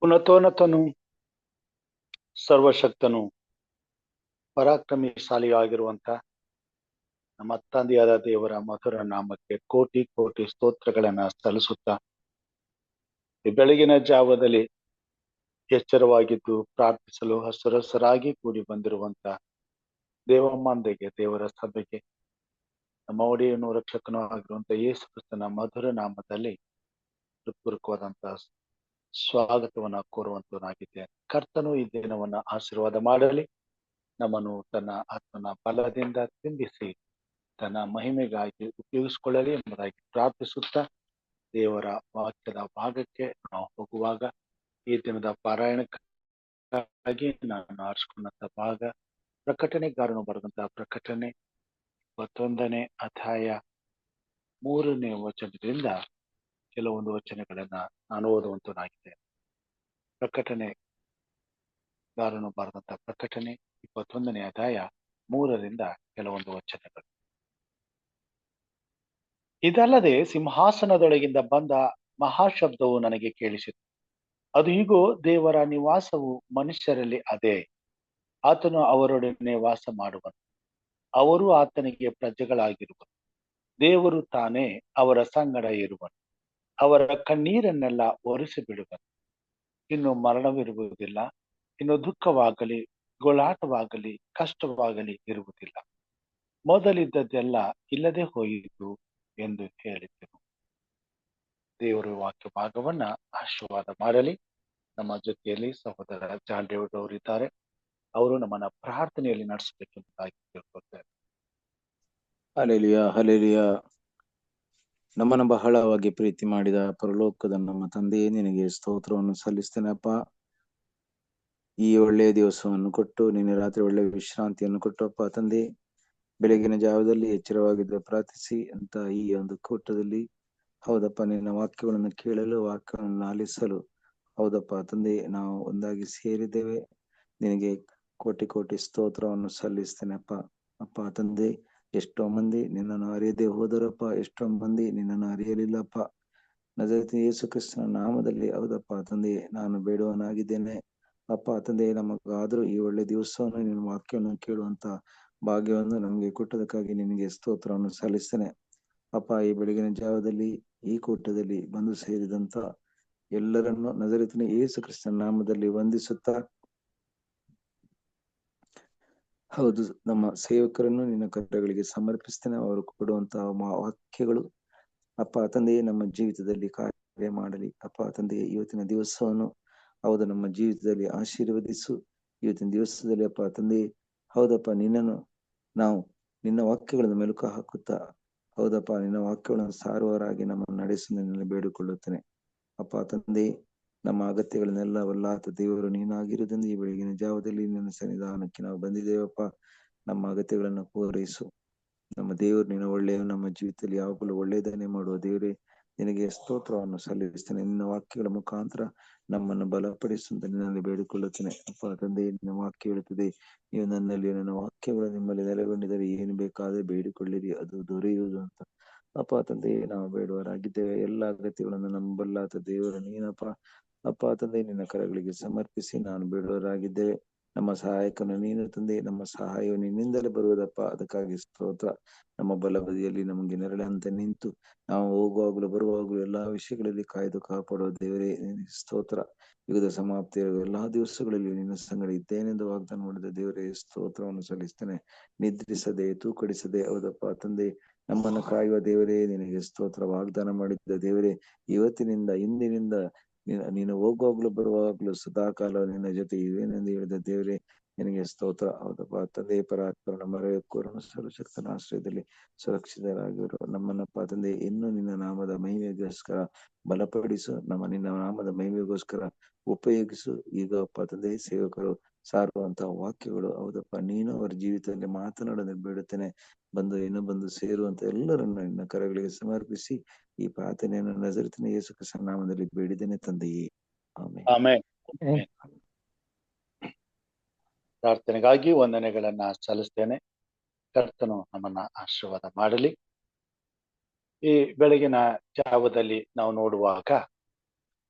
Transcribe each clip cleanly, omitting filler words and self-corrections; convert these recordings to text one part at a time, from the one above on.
ಉನ್ನತೋನ್ನತನು, ಸರ್ವಶಕ್ತನು, ಪರಾಕ್ರಮಿಶಾಲಿಯಾಗಿರುವಂತ ನಮ್ಮ ತಂದೆಯಾದ ದೇವರ ಮಧುರ ನಾಮಕ್ಕೆ ಕೋಟಿ ಕೋಟಿ ಸ್ತೋತ್ರಗಳನ್ನ ಸಲ್ಲಿಸುತ್ತಾ ಈ ಬೆಳಗಿನ ಜಾವದಲ್ಲಿ ಎಚ್ಚರವಾಗಿದ್ದು ಪ್ರಾರ್ಥಿಸಲು ಹಸುರಸರಾಗಿ ಕೂಡಿ ಬಂದಿರುವಂತ ದೇವಮ್ಮಂದೆಗೆ, ದೇವರ ಸಭೆಗೆ, ನಮ್ಮ ಒಡೆಯನು ರಕ್ಷಕನೂ ಆಗಿರುವಂತ ಯೇಸು ಕ್ರಿಸ್ತನ ಮಧುರ ನಾಮದಲ್ಲಿ ಹೃತ್ಪೂರ್ವಕವಾದಂತಹ ಸ್ವಾಗತವನ್ನ ಕೋರುವಂತನಾಗಿದ್ದೇನೆ. ಕರ್ತನು ಈ ದಿನವನ್ನ ಆಶೀರ್ವಾದ ಮಾಡಲಿ, ನಮ್ಮನ್ನು ತನ್ನ ಆತ್ಮನ ಬಲದಿಂದ ತುಂಬಿಸಿ ತನ್ನ ಮಹಿಮೆಗಾಗಿ ಉಪಯೋಗಿಸಿಕೊಳ್ಳಲಿ ಎಂಬುದಾಗಿ ಪ್ರಾರ್ಥಿಸುತ್ತಾ ದೇವರ ವಾಕ್ಯದ ಭಾಗಕ್ಕೆ ನಾವು ಹೋಗುವಾಗ ಈ ದಿನದ ಪಾರಾಯಣಕ್ಕಾಗಿ ನಾನು ಆರಿಸಿಕೊಂಡಂತ ಭಾಗ ಪ್ರಕಟಣೆಗಾರನು ಬರೆದಂತಹ ಪ್ರಕಟಣೆ 21ನೇ ಅಧ್ಯಾಯ 3ನೇ ವಚನದಿಂದ ಕೆಲವೊಂದು ವಚನಗಳನ್ನ ನಾನು ಓದುವಂತನಾಗಿದ್ದೇನೆ. ಪ್ರಕಟಣೆಗಾರನು ಬರೆದಂತಹ ಪ್ರಕಟಣೆ 21ನೇ ಅಧ್ಯಾಯ 3ರಿಂದ ಕೆಲವೊಂದು ವಚನಗಳು. ಇದಲ್ಲದೆ ಸಿಂಹಾಸನದೊಳಗಿಂದ ಬಂದ ಮಹಾಶಬ್ದವು ನನಗೆ ಕೇಳಿಸಿತು. ಅದು ಹೀಗೋ, ದೇವರ ನಿವಾಸವು ಮನುಷ್ಯರಲ್ಲಿ ಅದೇ, ಆತನು ಅವರೊಡನೆ ವಾಸ ಮಾಡುವನು, ಅವರು ಆತನಿಗೆ ಪ್ರಜೆಗಳಾಗಿರುವರು, ದೇವರು ತಾನೇ ಅವರ ಸಂಗಡ ಇರುವನು, ಅವರ ಕಣ್ಣೀರನ್ನೆಲ್ಲ ಒರೆಸಿ ಬಿಡುವನು. ಇನ್ನು ಮರಣವಿರುವುದಿಲ್ಲ, ಇನ್ನು ದುಃಖವಾಗಲಿ, ಗೋಳಾಟವಾಗಲಿ, ಕಷ್ಟವಾಗಲಿ ಇರುವುದಿಲ್ಲ, ಮೊದಲಿದ್ದದ್ದೆಲ್ಲ ಇಲ್ಲದೆ ಹೋಯಿತು ಎಂದು ಹೇಳಿದ್ದೆನು. ದೇವರು ವಾಕ್ಯ ಭಾಗವನ್ನ ಆಶೀರ್ವಾದ ಮಾಡಲಿ. ನಮ್ಮ ಜೊತೆಯಲ್ಲಿ ಸಹೋದರ ಜಾನ್ ಡೇವಿಡ್ ಅವರು ಇದ್ದಾರೆ. ಅವರು ನಮ್ಮನ್ನ ಪ್ರಾರ್ಥನೆಯಲ್ಲಿ ನಡೆಸಬೇಕೆಂಬುದಾಗಿ ಕೇಳ್ಕೊಳ್ತಾರೆ. Hallelujah, hallelujah. ನಮ್ಮನ್ನು ಬಹಳವಾಗಿ ಪ್ರೀತಿ ಮಾಡಿದ ಪರಲೋಕದ ನಮ್ಮ ತಂದೆಯೇ, ನಿನಗೆ ಸ್ತೋತ್ರವನ್ನು ಸಲ್ಲಿಸ್ತೇನಪ್ಪ. ಈ ಒಳ್ಳೆಯ ದಿವಸವನ್ನು ಕೊಟ್ಟು ನಿನ್ನೆ ರಾತ್ರಿ ಒಳ್ಳೆಯ ವಿಶ್ರಾಂತಿಯನ್ನು ಕೊಟ್ಟಪ್ಪ ತಂದೆ. ಬೆಳಗಿನ ಜಾವದಲ್ಲಿ ಎಚ್ಚರವಾಗಿದ್ದ ಪ್ರಾರ್ಥಿಸಿ ಅಂತ ಈ ಒಂದು ಕೂಟದಲ್ಲಿ ಹೌದಪ್ಪ, ನಿನ್ನ ವಾಕ್ಯಗಳನ್ನು ಕೇಳಲು, ವಾಕ್ಯವನ್ನು ಆಲಿಸಲು ಹೌದಪ್ಪ ತಂದೆ ನಾವು ಒಂದಾಗಿ ಸೇರಿದ್ದೇವೆ. ನಿನಗೆ ಕೋಟಿ ಕೋಟಿ ಸ್ತೋತ್ರವನ್ನು ಸಲ್ಲಿಸ್ತೇನೆಪ್ಪ. ಅಪ್ಪ ತಂದೆ, ಎಷ್ಟೋ ಮಂದಿ ನಿನ್ನನ್ನು ಅರಿಯದೆ ಹೋದರಪ್ಪ, ಎಷ್ಟೋ ಮಂದಿ ನಿನ್ನನ್ನು ಅರಿಯಲಿಲ್ಲಪ್ಪ. ನಜರೇತಿನ ಯೇಸು ಕ್ರಿಸ್ತನ ನಾಮದಲ್ಲಿ ಹೌದಪ್ಪ ತಂದೆ ನಾನು ಬೇಡುವನಾಗಿದ್ದೇನೆ. ಅಪ್ಪ ತಂದೆ, ನಮಗಾದ್ರೂ ಈ ಒಳ್ಳೆ ದಿವಸವನ್ನು ನಿನ್ನ ವಾಕ್ಯವನ್ನು ಕೇಳುವಂತ ಭಾಗ್ಯವನ್ನು ನಮಗೆ ಕೊಟ್ಟದಕ್ಕಾಗಿ ನಿನಗೆ ಸ್ತೋತ್ರವನ್ನು ಸಲ್ಲಿಸ್ತೇನೆ. ಅಪ್ಪ, ಈ ಬೆಳಗಿನ ಜಾವದಲ್ಲಿ ಈ ಕೂಟದಲ್ಲಿ ಬಂದು ಸೇರಿದಂತ ಎಲ್ಲರನ್ನು ನಜರೇತಿನ ಯೇಸು ಕ್ರಿಸ್ತನ ನಾಮದಲ್ಲಿ ವಂದಿಸುತ್ತಾ ಹೌದು ನಮ್ಮ ಸೇವಕರನ್ನು ನಿನ್ನ ಕರ್ತಗಳಿಗೆ ಸಮರ್ಪಿಸ್ತೇನೆ. ಅವರು ಕೊಡುವಂತಹ ವಾಕ್ಯಗಳು ಅಪ್ಪ ತಂದೆಯೇ ನಮ್ಮ ಜೀವಿತದಲ್ಲಿ ಕಾರ್ಯ ಮಾಡಲಿ. ಅಪ್ಪ ತಂದೆಯೇ, ಇವತ್ತಿನ ದಿವಸವನ್ನು ಹೌದು ನಮ್ಮ ಜೀವಿತದಲ್ಲಿ ಆಶೀರ್ವದಿಸು. ಇವತ್ತಿನ ದಿವಸದಲ್ಲಿ ಅಪ್ಪ ತಂದೆಯೇ ಹೌದಪ್ಪ, ನಿನ್ನನ್ನು ನಾವು ನಿನ್ನ ವಾಕ್ಯಗಳನ್ನು ಮೆಲುಕು ಹಾಕುತ್ತಾ ಹೌದಪ್ಪ ನಿನ್ನ ವಾಕ್ಯಗಳನ್ನು ಸಾರುವವರಾಗಿ ನಮ್ಮನ್ನು ನಡೆಸು ನಿನ್ನಲ್ಲಿ ಬೇಡಿಕೊಳ್ಳುತ್ತೇನೆ. ಅಪ್ಪ ತಂದೆ, ನಮ್ಮ ಅಗತ್ಯಗಳನ್ನೆಲ್ಲ ವಲ್ಲಾತ ದೇವರು ನೀನಾಗಿರುವುದೆಂದು ಈ ಬೆಳಗಿನ ಜಾವದಲ್ಲಿ ನಿನ್ನ ಸನ್ನಿಧಾನಕ್ಕೆ ನಾವು ಬಂದಿದ್ದೇವಪ್ಪ. ನಮ್ಮ ಅಗತ್ಯಗಳನ್ನು ಪೂರೈಸು ನಮ್ಮ ದೇವರು. ನಿನ್ನ ಒಳ್ಳೆಯ ನಮ್ಮ ಜೀವಿತದಲ್ಲಿ ಯಾವಾಗಲೂ ಒಳ್ಳೆಯದನ್ನೇ ಮಾಡುವ ದೇವರೇ, ನಿನಗೆ ಸ್ತೋತ್ರವನ್ನು ಸಲ್ಲಿಸ್ತೇನೆ. ನಿನ್ನ ವಾಕ್ಯಗಳ ಮುಖಾಂತರ ನಮ್ಮನ್ನು ಬಲಪಡಿಸುವಂತ ನಿನ್ನಲ್ಲಿ ಬೇಡಿಕೊಳ್ಳುತ್ತೇನೆ. ಅಪ್ಪ ತಂದೆ, ನಿನ್ನ ವಾಕ್ಯ ಹೇಳುತ್ತದೆ, ನೀವು ನನ್ನಲ್ಲಿ ನನ್ನ ವಾಕ್ಯಗಳು ನಿಮ್ಮಲ್ಲಿ ನೆಲೆಗೊಂಡಿದ್ದರೆ ಏನು ಬೇಕಾದ್ರೆ ಬೇಡಿಕೊಳ್ಳಿರಿ, ಅದು ದೊರೆಯುವುದು ಅಂತ. ಅಪ್ಪ ತಂದೆ, ನಾವು ಬೇಡುವರಾಗಿದ್ದೇವೆ. ಎಲ್ಲ ಅಗತ್ಯಗಳನ್ನು ನಂಬಲ್ಲಾತ ದೇವರು ನೀನಪ್ಪ. ಅಪ್ಪ ತಂದೆ, ನಿನ್ನ ಕರಗಳಿಗೆ ಸಮರ್ಪಿಸಿ ನಾನು ಬೇಡುವರಾಗಿದ್ದೇವೆ. ನಮ್ಮ ಸಹಾಯಕನು ನೀನು ತಂದೆ, ನಮ್ಮ ಸಹಾಯವು ನಿನ್ನಿಂದಲೇ ಬರುವುದಪ್ಪ. ಅದಕ್ಕಾಗಿ ಸ್ತೋತ್ರ. ನಮ್ಮ ಬಲಬದಿಯಲ್ಲಿ ನಮಗೆ ನೆರಳಂತೆ ನಿಂತು ನಾವು ಹೋಗುವಾಗಲೂ ಬರುವಾಗಲೂ ಎಲ್ಲಾ ವಿಷಯಗಳಲ್ಲಿ ಕಾಯ್ದು ಕಾಪಾಡುವ ದೇವರೇ, ಸ್ತೋತ್ರ. ಯುಗದ ಸಮಾಪ್ತಿಯ ಎಲ್ಲಾ ದಿವಸಗಳಲ್ಲಿ ನಿನ್ನ ಸಂಗಡ ಇದ್ದೇನೆಂದು ವಾಗ್ದಾನ ಮಾಡಿದ ದೇವರೇ, ಸ್ತೋತ್ರವನ್ನು ಸಲ್ಲಿಸ್ತೇನೆ. ನಿದ್ರಿಸದೆ ತೂಕಡಿಸದೆ ಹೌದಪ್ಪ ತಂದೆ ನಮ್ಮನ್ನು ಕಾಯುವ ದೇವರೇ, ನಿನಗೆ ಸ್ತೋತ್ರ. ವಾಗ್ದಾನ ಮಾಡಿದ್ದ ದೇವರೇ, ಇವತ್ತಿನಿಂದ ಇಂದಿನಿಂದ ನೀನು ಹೋಗುವಾಗ್ಲೂ ಬರುವಾಗ್ಲೂ ಸದಾಕಾಲ ನಿನ್ನ ಜೊತೆ ಇವೇನೆಂದು ಹೇಳಿದ ದೇವರೇ, ನಿನಗೆ ಸ್ತೋತ್ರ. ಹೌದಪ್ಪ ತಂದೆ, ಪರಾತ್ಪರನ ಮರೆಯಕ್ಕೂರನು ಸರ್ವಶಕ್ತನ ಆಶ್ರಯದಲ್ಲಿ ಸುರಕ್ಷಿತರಾಗಿರು. ನಮ್ಮನ್ನಪ್ಪ ತಂದೆ ಇನ್ನು ನಿನ್ನ ನಾಮದ ಮಹಿಮೆಗೋಸ್ಕರ ಬಲಪಡಿಸು, ನಿನ್ನ ನಾಮದ ಮಹಿಮೆಗೋಸ್ಕರ ಉಪಯೋಗಿಸು. ಈಗ ಅಪ್ಪ ತಂದೆ, ಸೇವಕರು ಸಾರುವಂತಹ ವಾಕ್ಯಗಳು ಹೌದಪ್ಪ ನೀನು ಅವರ ಜೀವಿತದಲ್ಲಿ ಮಾತನಾಡೋದನ್ನು ಬೇಡುತ್ತೇನೆ. ಬಂದು ಸೇರುವಂತ ಎಲ್ಲರನ್ನು ನಿನ್ನ ಕರಗಳಿಗೆ ಸಮರ್ಪಿಸಿ ಈ ಪ್ರಾರ್ಥನೆಯನ್ನು ನಜರೇತಿನ ಯೇಸು ಕ್ರಿಸ್ತನ ನಾಮದಲ್ಲಿ ಬೇಡಿದ್ದೇನೆ ತಂದೆಯೇ, ಆಮೆನ್. ಆಮೆನ್. ಪ್ರಾರ್ಥನೆಗಾಗಿ ವಂದನೆಗಳನ್ನ ಸಲ್ಲಿಸ್ತೇನೆ. ಕರ್ತನು ನಮ್ಮನ್ನ ಆಶೀರ್ವಾದ ಮಾಡಲಿ. ಈ ಬೆಳಗಿನ ಜಾವದಲ್ಲಿ ನಾವು ನೋಡುವಾಗ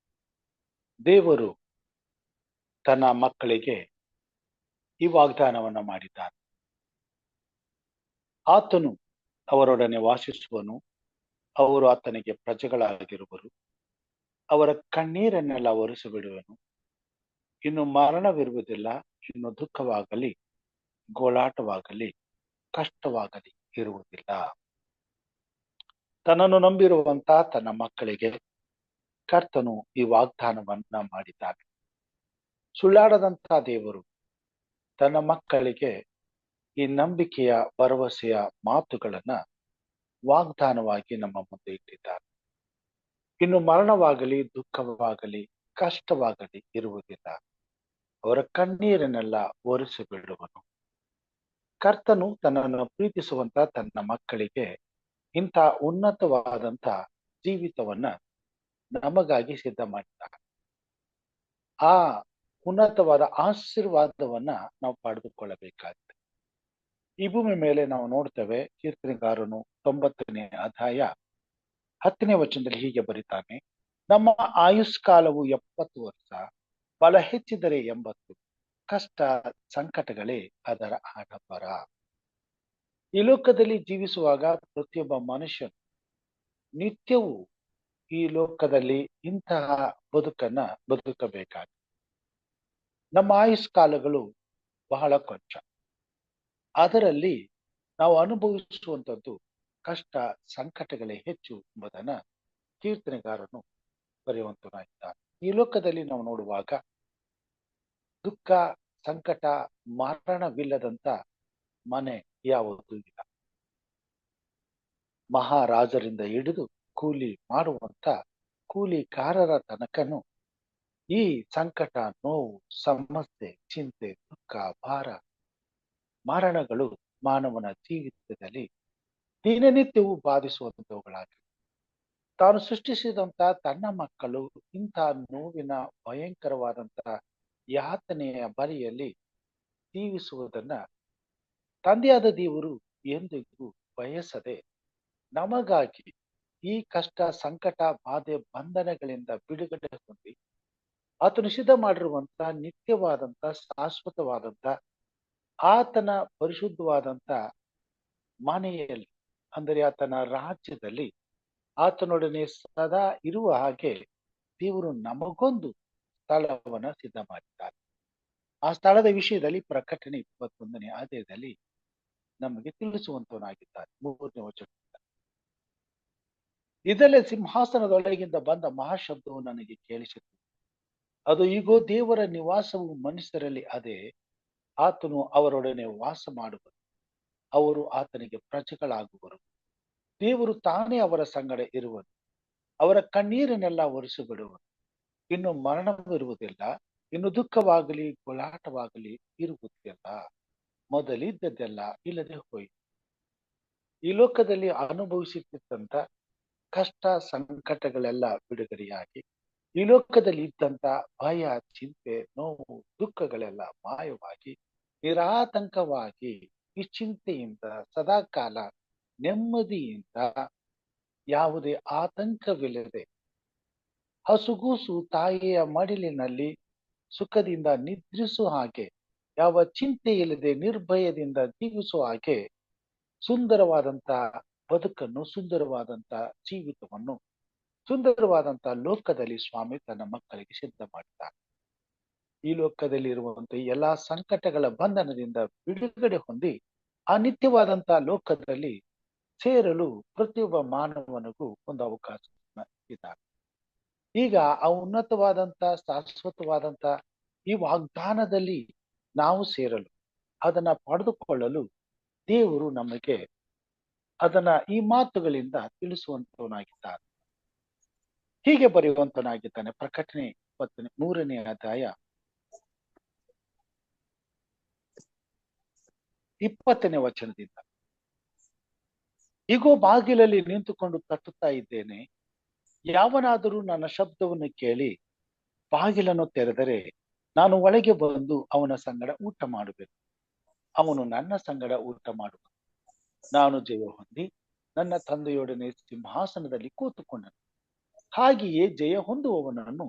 ದೇವರು ತನ್ನ ಮಕ್ಕಳಿಗೆ ಈ ವಾಗ್ದಾನವನ್ನ ಮಾಡಿದ್ದಾನೆ. ಆತನು ಅವರೊಡನೆ ವಾಸಿಸುವನು, ಅವರು ಆತನಿಗೆ ಪ್ರಜೆಗಳಾಗಿರುವರು, ಅವರ ಕಣ್ಣೀರನ್ನೆಲ್ಲ ಒರೆಸಿಬಿಡುವನು. ಇನ್ನು ಮರಣವಿರುವುದಿಲ್ಲ, ಇನ್ನು ದುಃಖವಾಗಲಿ, ಗೋಳಾಟವಾಗಲಿ, ಕಷ್ಟವಾಗಲಿ ಇರುವುದಿಲ್ಲ. ತನ್ನನ್ನು ನಂಬಿರುವಂತ ತನ್ನ ಮಕ್ಕಳಿಗೆ ಕರ್ತನು ಈ ವಾಗ್ದಾನವನ್ನ ಮಾಡಿದ್ದಾನೆ. ಸುಳ್ಳಾಡದಂತ ದೇವರು ತನ್ನ ಮಕ್ಕಳಿಗೆ ಈ ನಂಬಿಕೆಯ ಭರವಸೆಯ ಮಾತುಗಳನ್ನ ವಾಗ್ದಾನವಾಗಿ ನಮ್ಮ ಮುಂದೆ ಇಟ್ಟಿದ್ದಾರೆ. ಇನ್ನು ಮರಣವಾಗಲಿ, ದುಃಖವಾಗಲಿ, ಕಷ್ಟವಾಗಲಿ ಇರುವುದಿಲ್ಲ, ಅವರ ಕಣ್ಣೀರನ್ನೆಲ್ಲ ಒರೆಸಿ ಬಿಡುವನು. ಕರ್ತನು ತನ್ನನ್ನು ಪ್ರೀತಿಸುವಂತ ತನ್ನ ಮಕ್ಕಳಿಗೆ ಇಂಥ ಉನ್ನತವಾದಂತ ಜೀವಿತವನ್ನ ನಮಗಾಗಿ ಸಿದ್ಧ ಮಾಡಿದ್ದಾರೆ. ಆ ಉನ್ನತವಾದ ಆಶೀರ್ವಾದವನ್ನ ನಾವು ಪಡೆದುಕೊಳ್ಳಬೇಕಾಗಿದೆ. ಈ ಭೂಮಿ ಮೇಲೆ ನಾವು ನೋಡ್ತೇವೆ, ಕೀರ್ತನೆಗಾರನು 90ನೇ ಅಧ್ಯಾಯ 10ನೇ ವಚನದಲ್ಲಿ ಹೀಗೆ ಬರೀತಾನೆ, ನಮ್ಮ ಆಯುಷ್ಕಾಲವು 70 ವರ್ಷ, ಬಲ ಹೆಚ್ಚಿದರೆ 80, ಕಷ್ಟ ಸಂಕಟಗಳೇ ಅದರ ಆಡಂಬರ. ಈ ಲೋಕದಲ್ಲಿ ಜೀವಿಸುವಾಗ ಪ್ರತಿಯೊಬ್ಬ ಮನುಷ್ಯನು ನಿತ್ಯವೂ ಈ ಲೋಕದಲ್ಲಿ ಇಂತಹ ಬದುಕನ್ನ ಬದುಕಬೇಕಾಗಿದೆ. ನಮ್ಮ ಆಯುಷ್ಕಾಲಗಳು ಬಹಳ ಕೊಂಚ. ಅದರಲ್ಲಿ ನಾವು ಅನುಭವಿಸುವಂಥದ್ದು ಕಷ್ಟ ಸಂಕಟಗಳೇ ಹೆಚ್ಚು ಎಂಬುದನ್ನ ಕೀರ್ತನೆಗಾರನು ಬರೆಯುವಂತನಾಗಿದ್ದಾನೆ. ಈ ಲೋಕದಲ್ಲಿ ನಾವು ನೋಡುವಾಗ ದುಃಖ ಸಂಕಟ ಮರಣವಿಲ್ಲದಂತ ಮನೆ ಯಾವುದೂ ಇಲ್ಲ. ಮಹಾರಾಜರಿಂದ ಹಿಡಿದು ಕೂಲಿ ಮಾಡುವಂತ ಕೂಲಿಕಾರರ ತನಕನು ಈ ಸಂಕಟ, ನೋವು, ಸಮಸ್ಯೆ, ಚಿಂತೆ, ದುಃಖ, ಭಾರ, ಮರಣಗಳು ಮಾನವನ ಜೀವಿತದಲ್ಲಿ ದಿನನಿತ್ಯವೂ ಬಾಧಿಸುವಂತವುಗಳಾಗಿವೆ. ತಾನು ಸೃಷ್ಟಿಸಿದಂತ ತನ್ನ ಮಕ್ಕಳು ಇಂಥ ನೋವಿನ ಭಯಂಕರವಾದಂತ ಯಾತನೆಯ ಬರಿಯಲ್ಲಿ ಜೀವಿಸುವುದನ್ನ ತಂದೆಯಾದ ದೇವರು ಎಂದಿಗೂ ಬಯಸದೆ ನಮಗಾಗಿ ಈ ಕಷ್ಟ ಸಂಕಟ ಬಾಧೆ ಬಂಧನಗಳಿಂದ ಬಿಡುಗಡೆ ಹೊಂದಿ ಆತನು ಸಿದ್ಧ ಮಾಡಿರುವಂತ ನಿತ್ಯವಾದಂತ ಶಾಶ್ವತವಾದಂತ ಆತನ ಪರಿಶುದ್ಧವಾದಂತ ಮನೆಯಲ್ಲಿ, ಅಂದರೆ ಆತನ ರಾಜ್ಯದಲ್ಲಿ ಆತನೊಡನೆ ಸದಾ ಇರುವ ಹಾಗೆ ದೇವರು ನಮಗೊಂದು ಸ್ಥಳವನ್ನ ಸಿದ್ಧ ಮಾಡಿದ್ದಾರೆ. ಆ ಸ್ಥಳದ ವಿಷಯದಲ್ಲಿ ಪ್ರಕಟಣೆ 21ನೇ ಅಧ್ಯಾಯದಲ್ಲಿ ನಮಗೆ ತಿಳಿಸುವಂತವನಾಗಿದ್ದಾರೆ. 3ನೇ ವಚನ, ಇದಲ್ಲೇ ಸಿಂಹಾಸನದೊಳಗಿಂದ ಬಂದ ಮಹಾಶಬ್ದವು ನನಗೆ ಕೇಳಿಸಿತು. ಅದು ಈಗೋ ದೇವರ ನಿವಾಸವು ಮನುಷ್ಯರಲ್ಲಿ ಅದೇ, ಆತನು ಅವರೊಡನೆ ವಾಸ ಮಾಡುವರು, ಅವರು ಆತನಿಗೆ ಪ್ರಜೆಗಳಾಗುವರು. ದೇವರು ತಾನೇ ಅವರ ಸಂಗಡ ಇರುವನು, ಅವರ ಕಣ್ಣೀರನ್ನೆಲ್ಲ ಒರೆಸಿಬಿಡುವನು. ಇನ್ನು ಮರಣವಿರುವುದಿಲ್ಲ, ಇನ್ನು ದುಃಖವಾಗಲಿ ಗೋಳಾಟವಾಗಲಿ ಇರುವುದಿಲ್ಲ, ಮೊದಲಿದ್ದದ್ದೆಲ್ಲ ಇಲ್ಲದೆ ಹೋಯಿತು. ಈ ಲೋಕದಲ್ಲಿ ಅನುಭವಿಸುತ್ತಿದ್ದಂತ ಕಷ್ಟ ಸಂಕಟಗಳೆಲ್ಲ ಬಿಡುಗಡೆಯಾಗಿ ಈ ಲೋಕದಲ್ಲಿ ಇದ್ದಂತ ಭಯ, ಚಿಂತೆ, ನೋವು, ದುಃಖಗಳೆಲ್ಲ ಮಾಯವಾಗಿ ನಿರಾತಂಕವಾಗಿ ನಿಶ್ಚಿಂತೆಯಿಂದ ಸದಾಕಾಲ ನೆಮ್ಮದಿಯಿಂದ ಯಾವುದೇ ಆತಂಕವಿಲ್ಲದೆ ಹಸುಗೂಸು ತಾಯಿಯ ಮಡಿಲಿನಲ್ಲಿ ಸುಖದಿಂದ ನಿದ್ರಿಸುವ ಹಾಗೆ, ಯಾವ ಚಿಂತೆ ಇಲ್ಲದೆ ನಿರ್ಭಯದಿಂದ ಜೀವಿಸುವ ಹಾಗೆ ಸುಂದರವಾದಂತ ಬದುಕನ್ನು, ಸುಂದರವಾದಂತ ಜೀವಿತವನ್ನು, ಸುಂದರವಾದಂತ ಲೋಕದಲ್ಲಿ ಸ್ವಾಮಿ ತನ್ನ ಮಕ್ಕಳಿಗೆ ಸಿದ್ಧ ಮಾಡಿದ್ದಾನೆ. ಈ ಲೋಕದಲ್ಲಿ ಇರುವಂತ ಎಲ್ಲಾ ಸಂಕಟಗಳ ಬಂಧನದಿಂದ ಬಿಡುಗಡೆ ಹೊಂದಿ ಆ ನಿತ್ಯವಾದಂತ ಲೋಕದಲ್ಲಿ ಸೇರಲು ಪ್ರತಿಯೊಬ್ಬ ಮಾನವನಿಗೂ ಒಂದು ಅವಕಾಶ ಇದ್ದಾರೆ. ಈಗ ಆ ಉನ್ನತವಾದಂತ ಶಾಶ್ವತವಾದಂತ ಈ ವಾಗ್ದಾನದಲ್ಲಿ ನಾವು ಸೇರಲು, ಅದನ್ನ ಪಡೆದುಕೊಳ್ಳಲು ದೇವರು ನಮಗೆ ಅದನ್ನ ಈ ಮಾತುಗಳಿಂದ ತಿಳಿಸುವಂತವನಾಗಿದ್ದಾನೆ. ಹೀಗೆ ಬರೆಯುವಂತನಾಗಿದ್ದಾನೆ. ಪ್ರಕಟಣೆ 23ನೇ ಅಧ್ಯಾಯ 20ನೇ ವಚನದಿಂದ, ಈಗೋ ಬಾಗಿಲಲ್ಲಿ ನಿಂತುಕೊಂಡು ತಟ್ಟುತ್ತಾ ಇದ್ದೇನೆ, ಯಾವನಾದರೂ ನನ್ನ ಶಬ್ದವನ್ನು ಕೇಳಿ ಬಾಗಿಲನ್ನು ತೆರೆದರೆ ನಾನು ಒಳಗೆ ಬಂದು ಅವನ ಸಂಗಡ ಊಟ ಮಾಡಬೇಕು, ಅವನು ನನ್ನ ಸಂಗಡ ಊಟ ಮಾಡುವ. ನಾನು ಜಯ ಹೊಂದಿ ನನ್ನ ತಂದೆಯೊಡನೆ ಸಿಂಹಾಸನದಲ್ಲಿ ಕೂತುಕೊಂಡನು. ಹಾಗೆಯೇ ಜಯ ಹೊಂದುವವನನ್ನು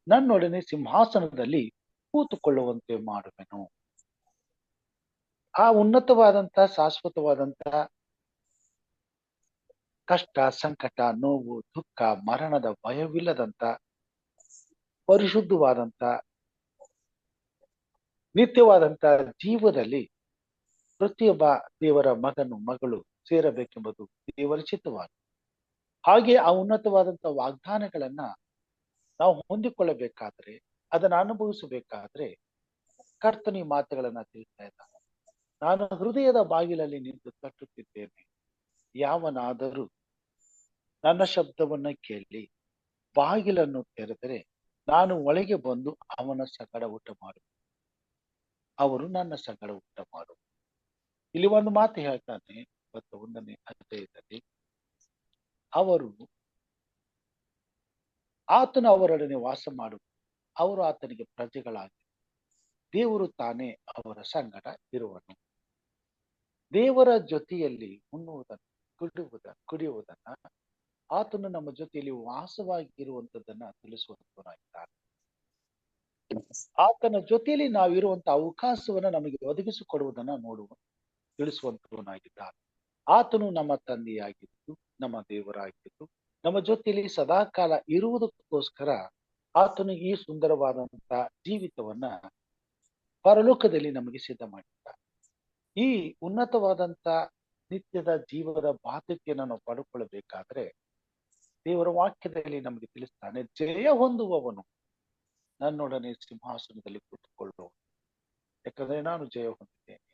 ನನ್ನೊಡನೆ ಸಿಂಹಾಸನದಲ್ಲಿ ಕೂತುಕೊಳ್ಳುವಂತೆ ಮಾಡುವೆನು. ಆ ಉನ್ನತವಾದಂತ ಶಾಶ್ವತವಾದಂತ ಕಷ್ಟ, ಸಂಕಟ, ನೋವು, ದುಃಖ, ಮರಣದ ಭಯವಿಲ್ಲದಂತ ಪರಿಶುದ್ಧವಾದಂತ ನಿತ್ಯವಾದಂತ ಜೀವದಲ್ಲಿ ಪ್ರತಿಯೊಬ್ಬ ದೇವರ ಮಗನು ಮಗಳು ಸೇರಬೇಕೆಂಬುದು ದೇವರ ಚಿತ್ತವಾಗಿದೆ. ಹಾಗೆ ಆ ಉನ್ನತವಾದಂತ ವಾಗ್ದಾನಗಳನ್ನ ನಾವು ಹೊಂದಿಕೊಳ್ಳಬೇಕಾದ್ರೆ, ಅದನ್ನ ಅನುಭವಿಸಬೇಕಾದ್ರೆ ಕರ್ತನ ಈ ಮಾತುಗಳನ್ನ ತಿಳಿಸ್ತಾ ಇದ್ದಾನೆ. ನಾನು ಹೃದಯದ ಬಾಗಿಲಲ್ಲಿ ನಿಂತು ತಟ್ಟುತ್ತಿದ್ದೇನೆ. ಯಾವನಾದರೂ ನನ್ನ ಶಬ್ದವನ್ನ ಕೇಳಿ ಬಾಗಿಲನ್ನು ತೆರೆದರೆ ನಾನು ಒಳಗೆ ಬಂದು ಅವನ ಸಂಗಡ ಊಟ ಮಾಡು, ಅವರು ನನ್ನ ಸಂಗಡ ಊಟ ಮಾಡು. ಇಲ್ಲಿ ಒಂದು ಮಾತು ಹೇಳ್ತಾನೆ 21ನೇ ಅಧ್ಯಾಯದಲ್ಲಿ, ಅವರು ಆತನು ಅವರೊಡನೆ ವಾಸ ಮಾಡು, ಅವರು ಆತನಿಗೆ ಪ್ರಜೆಗಳಾಗಿ, ದೇವರು ತಾನೇ ಅವರ ಸಂಗಡ ಇರುವನು. ದೇವರ ಜೊತೆಯಲ್ಲಿ ಉಣ್ಣುವುದನ್ನು ಕುಡಿಯುವುದನ್ನ ಆತನು ನಮ್ಮ ಜೊತೆಯಲ್ಲಿ ವಾಸವಾಗಿ ಇರುವಂತದ್ದನ್ನ ತಿಳಿಸುವಂತವನಾಗಿದ್ದಾನೆ. ಆತನ ಜೊತೆಯಲ್ಲಿ ನಾವಿರುವಂತ ಅವಕಾಶವನ್ನ ನಮಗೆ ಒದಗಿಸಿಕೊಡುವುದನ್ನ ತಿಳಿಸುವಂತವನಾಗಿದ್ದಾನೆ. ಆತನು ನಮ್ಮ ತಂದೆಯಾಗಿದ್ದು, ನಮ್ಮ ದೇವರಾಗಿದ್ದು, ನಮ್ಮ ಜೊತೆಯಲ್ಲಿ ಸದಾಕಾಲ ಇರುವುದಕ್ಕೋಸ್ಕರ ಆತನು ಈ ಸುಂದರವಾದಂತ ಜೀವಿತವನ್ನ ಪರಲೋಕದಲ್ಲಿ ನಮಗೆ ಸಿದ್ಧ ಮಾಡಿದ್ದಾನೆ. ಈ ಉನ್ನತವಾದಂತ ನಿತ್ಯದ ಜೀವದ ಬಾಧ್ಯತೆಯನ್ನು ನಾವು ಪಡ್ಕೊಳ್ಬೇಕಾದ್ರೆ ದೇವರ ವಾಕ್ಯದಲ್ಲಿ ನಮಗೆ ತಿಳಿಸ್ತಾನೆ, ಜಯ ಹೊಂದುವವನು ನನ್ನೊಡನೆ ಸಿಂಹಾಸನದಲ್ಲಿ ಕೂತುಕೊಳ್ಳುವ, ಯಾಕಂದ್ರೆ ನಾನು ಜಯ ಹೊಂದಿದ್ದೇನೆ.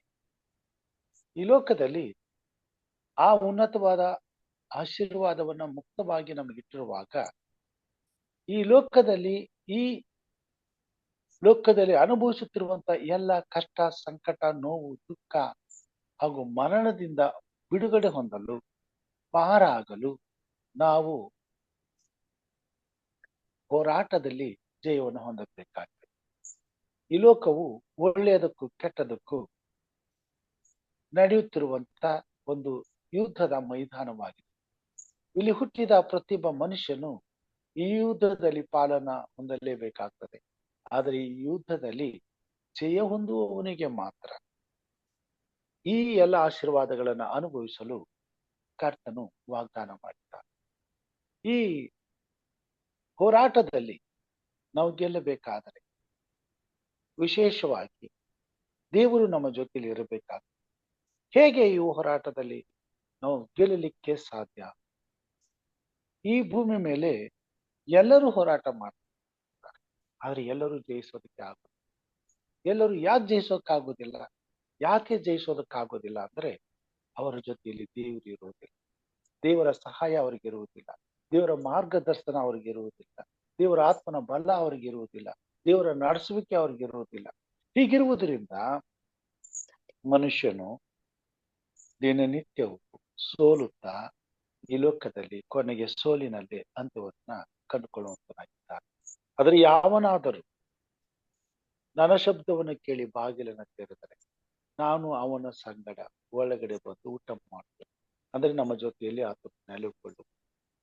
ಈ ಲೋಕದಲ್ಲಿ ಆ ಉನ್ನತವಾದ ಆಶೀರ್ವಾದವನ್ನ ಮುಕ್ತವಾಗಿ ನಮಗಿಟ್ಟಿರುವಾಗ ಈ ಲೋಕದಲ್ಲಿ ಅನುಭವಿಸುತ್ತಿರುವಂತ ಎಲ್ಲ ಕಷ್ಟ, ಸಂಕಟ, ನೋವು, ದುಃಖ ಹಾಗೂ ಮರಣದಿಂದ ಬಿಡುಗಡೆ ಹೊಂದಲು, ಪಾರ ಆಗಲು ನಾವು ಹೋರಾಟದಲ್ಲಿ ಜಯವನ್ನು ಹೊಂದಬೇಕಾಗಿದೆ. ಈ ಲೋಕವು ಒಳ್ಳೆಯದಕ್ಕೂ ಕೆಟ್ಟದಕ್ಕೂ ನಡೆಯುತ್ತಿರುವಂತ ಒಂದು ಯುದ್ಧದ ಮೈದಾನವಾಗಿದೆ. ಇಲ್ಲಿ ಹುಟ್ಟಿದ ಪ್ರತಿಯೊಬ್ಬ ಮನುಷ್ಯನು ಈ ಯುದ್ಧದಲ್ಲಿ ಪಾಲನ ಹೊಂದಲೇಬೇಕಾಗ್ತದೆ. ಆದರೆ ಈ ಯುದ್ಧದಲ್ಲಿ ಜಯ ಹೊಂದುವವನಿಗೆ ಮಾತ್ರ ಈ ಎಲ್ಲ ಆಶೀರ್ವಾದಗಳನ್ನು ಅನುಭವಿಸಲು ಕರ್ತನು ವಾಗ್ದಾನ ಮಾಡಿದ್ದಾನೆ. ಈ ಹೋರಾಟದಲ್ಲಿ ನಾವು ಗೆಲ್ಲಬೇಕಾದರೆ ವಿಶೇಷವಾಗಿ ದೇವರು ನಮ್ಮ ಜೊತೆಯಲ್ಲಿ ಇರಬೇಕಾಗ್ತದೆ. ಹೇಗೆ ಈ ಹೋರಾಟದಲ್ಲಿ ನಾವು ಗೆಲ್ಲಲಿಕ್ಕೆ ಸಾಧ್ಯ? ಈ ಭೂಮಿ ಮೇಲೆ ಎಲ್ಲರೂ ಹೋರಾಟ ಮಾಡ್ತಾರೆ, ಆದ್ರೆ ಎಲ್ಲರೂ ಜಯಿಸೋದಕ್ಕೆ ಆಗೋದಿಲ್ಲ. ಎಲ್ಲರೂ ಯಾಕೆ ಜಯಿಸೋಕ್ಕಾಗೋದಿಲ್ಲ? ಯಾಕೆ ಜಯಿಸೋದಕ್ಕಾಗೋದಿಲ್ಲ ಅಂದ್ರೆ ಅವರ ಜೊತೆಯಲ್ಲಿ ದೇವರು ಇರುವುದಿಲ್ಲ, ದೇವರ ಸಹಾಯ ಅವರಿಗೆ ಇರುವುದಿಲ್ಲ, ದೇವರ ಮಾರ್ಗದರ್ಶನ ಅವರಿಗೆ ಇರುವುದಿಲ್ಲ, ದೇವರ ಆತ್ಮನ ಬಲ ಅವರಿಗೆ ಇರುವುದಿಲ್ಲ, ದೇವರ ನಡೆಸುವಿಕೆ ಅವ್ರಿಗೆ ಇರುವುದಿಲ್ಲ. ಹೀಗಿರುವುದರಿಂದ ಮನುಷ್ಯನು ದಿನನಿತ್ಯವೂ ಸೋಲುತ್ತಾ ಈ ಲೋಕದಲ್ಲಿ ಕೊನೆಗೆ ಸೋಲಿನಲ್ಲಿ ಅಂತ್ಯವನ್ನ ಕಂಡುಕೊಳ್ಳುವಂತನಾಗಿದ್ದಾನೆ. ಆದರೆ ಯಾವನಾದರೂ ನನ್ನ ಶಬ್ದವನ್ನು ಕೇಳಿ ಬಾಗಿಲನ್ನು ತೆರೆದರೆ ನಾನು ಅವನ ಸಂಗಡ ಒಳಗಡೆ ಬಂದು ಊಟ ಮಾಡ್ತೇನೆ. ಅಂದ್ರೆ ನಮ್ಮ ಜೊತೆಯಲ್ಲಿ ಆತನು ನೆಲೆಗೊಳ್ಳು,